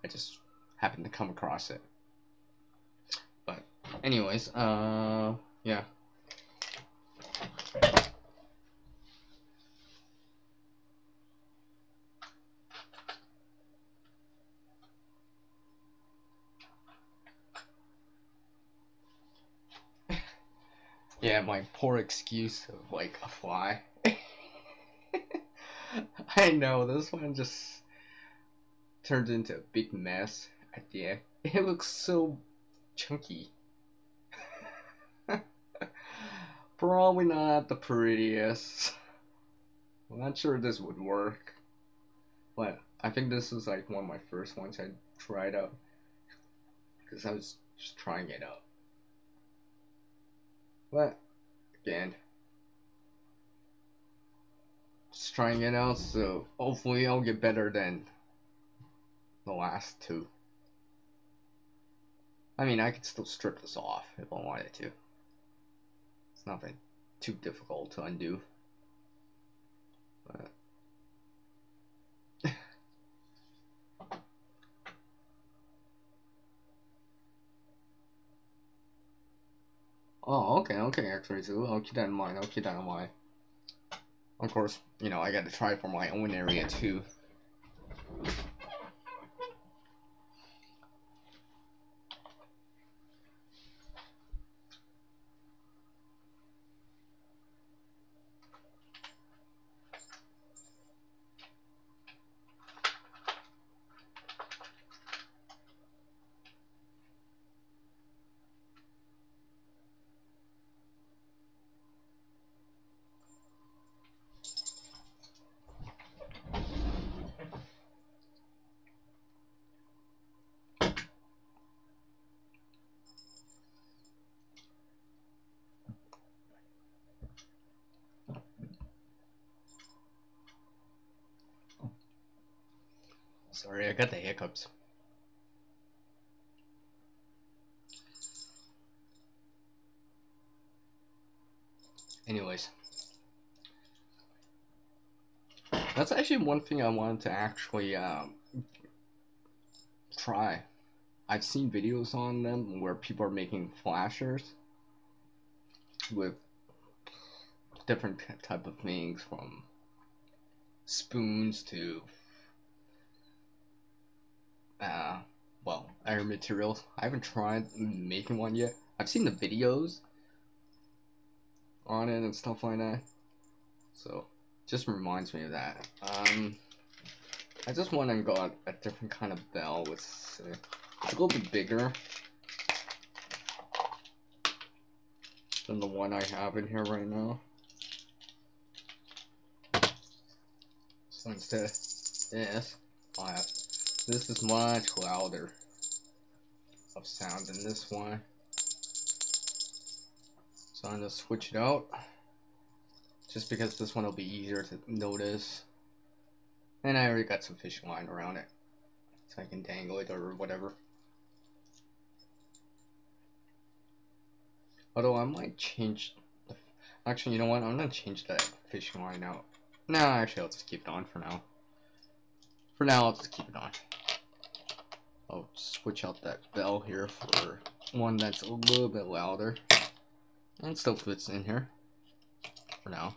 I just happened to come across it. But anyways, yeah. Yeah, my poor excuse of like a fly. I know this one just turned into a big mess at the end. It looks so chunky. Probably not the prettiest. I'm not sure this would work, but I think this is like one of my first ones I tried out because I was just trying it out. But again, Just trying it out, so hopefully I'll get better than the last two. I mean, I could still strip this off if I wanted to. It's nothing too difficult to undo. But oh, okay, X-ray 2. I'll keep that in mind. Of course, you know, I gotta try for my own area too. Sorry, I got the hiccups. Anyways, that's actually one thing I wanted to actually try. I've seen videos on them where people are making flashers with different type of things, from spoons to well, iron materials. I haven't tried making one yet. I've seen the videos on it and stuff like that, so just reminds me of that. I just went and got a different kind of bell with it's a little bit bigger than the one I have in here right now. So instead of this, this is much louder of sound than this one. So I'm gonna switch it out, just because this one will be easier to notice. And I already got some fishing line around it, so I can dangle it or whatever. Although I might change the... Actually, you know what? I'm gonna change that fishing line out. No, actually, I'll just keep it on for now. For now, I'll just keep it on. I'll switch out that bell here for one that's a little bit louder. And it still fits in here for now.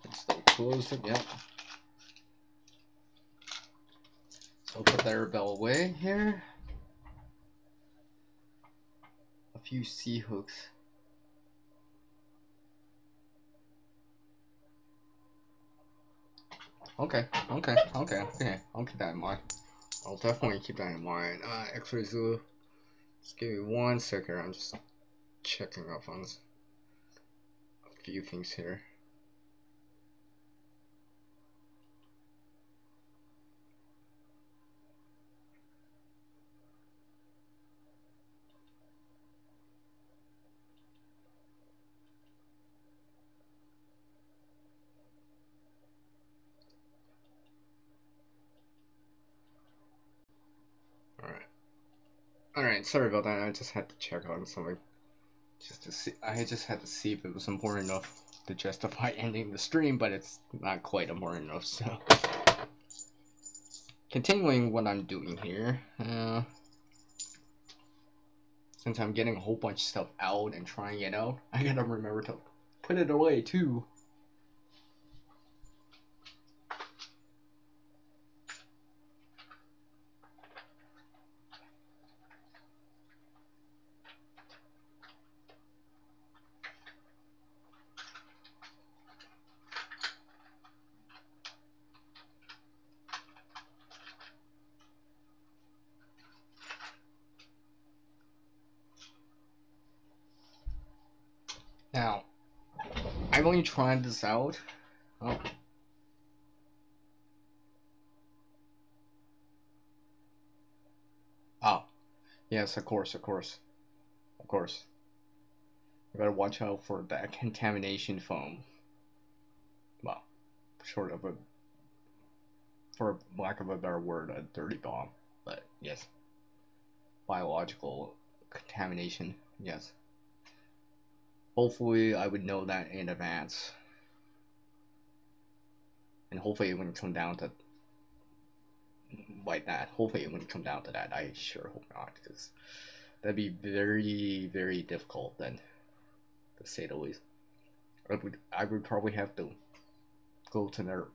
Can still close it, yep. So I'll put that bell away here. A few C hooks. Okay. I'll keep that in mind. I'll definitely keep that in mind. X-ray Zulu. Just give me 1 second. I'm just checking up on a few things here. Alright, sorry about that. I just had to check on something. Just to see, I just had to see if it was important enough to justify ending the stream, but it's not quite important enough, so. Continuing what I'm doing here, since I'm getting a whole bunch of stuff out and trying it out, I gotta remember to put it away too. Now, I've only tried this out. Oh. Oh. Yes, of course. I gotta watch out for that contamination foam. Well, short of a, for lack of a better word, a dirty bomb. But yes, biological contamination, yes. Hopefully I would know that in advance. And hopefully it wouldn't come down to like that. Hopefully it wouldn't come down to that. I sure hope not, because that'd be very, very difficult then, to say the least. I would probably have to go to their,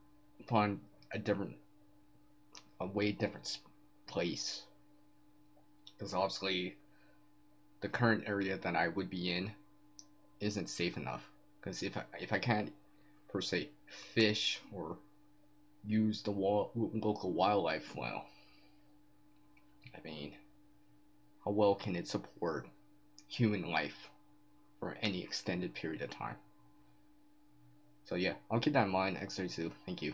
find a way different place. Because obviously the current area that I would be in isn't safe enough. Because if I can't per se fish or use the local wildlife well, I mean, how well can it support human life for any extended period of time? So yeah, I'll keep that in mind. X32, thank you.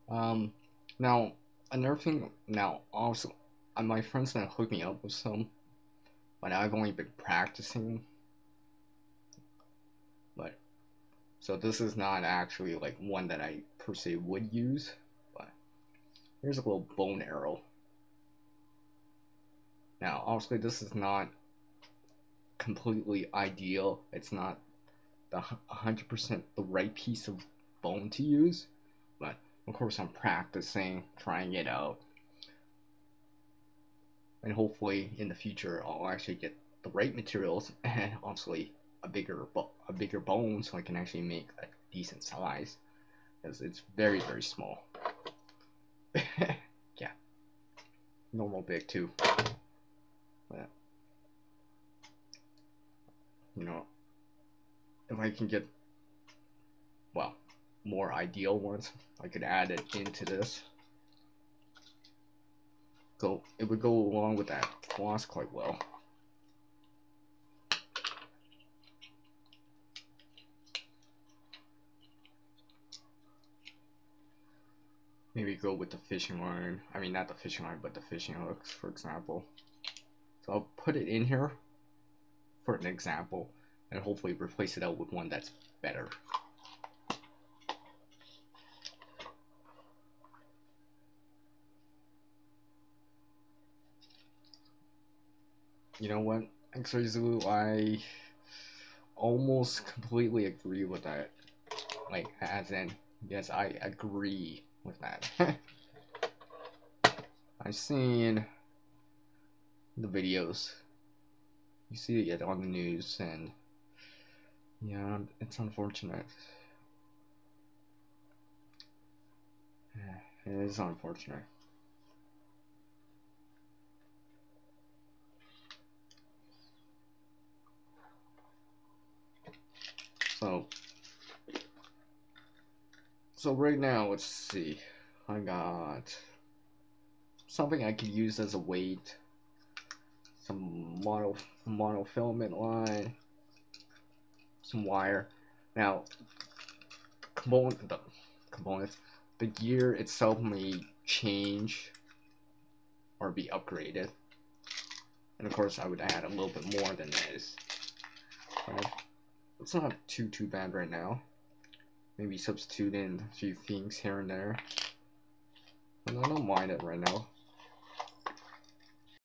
Now another thing. Now also, my friends gonna hook me up with some, but I've only been practicing. But so this is not actually like one that I per se would use. But here's a little bone arrow. Now obviously this is not completely ideal. It's not the 100% the right piece of bone to use, but of course I'm practicing, trying it out, and hopefully in the future I'll actually get the right materials and obviously a bigger bone so I can actually make a decent size, because it's very, very small. Yeah, normal big too, but you know, if I can get, well, more ideal ones, I could add it into this. It would go along with that floss quite well. Maybe go with the fishing line. I mean, not the fishing line, but the fishing hooks, for example. So I'll put it in here for an example, and hopefully replace it out with one that's better. You know what, X-Ray Zulu, I almost completely agree with that. Like, as in, yes, I agree with that. I've seen the videos. You see it on the news, and yeah, it's unfortunate. It is unfortunate. So right now, let's see. I got something I could use as a weight. Some monofilament line. Some wire. Now, components. The gear itself may change or be upgraded. And of course, I would add a little bit more than this. But it's not too bad right now. Maybe substitute in a few things here and there. And I don't mind it right now.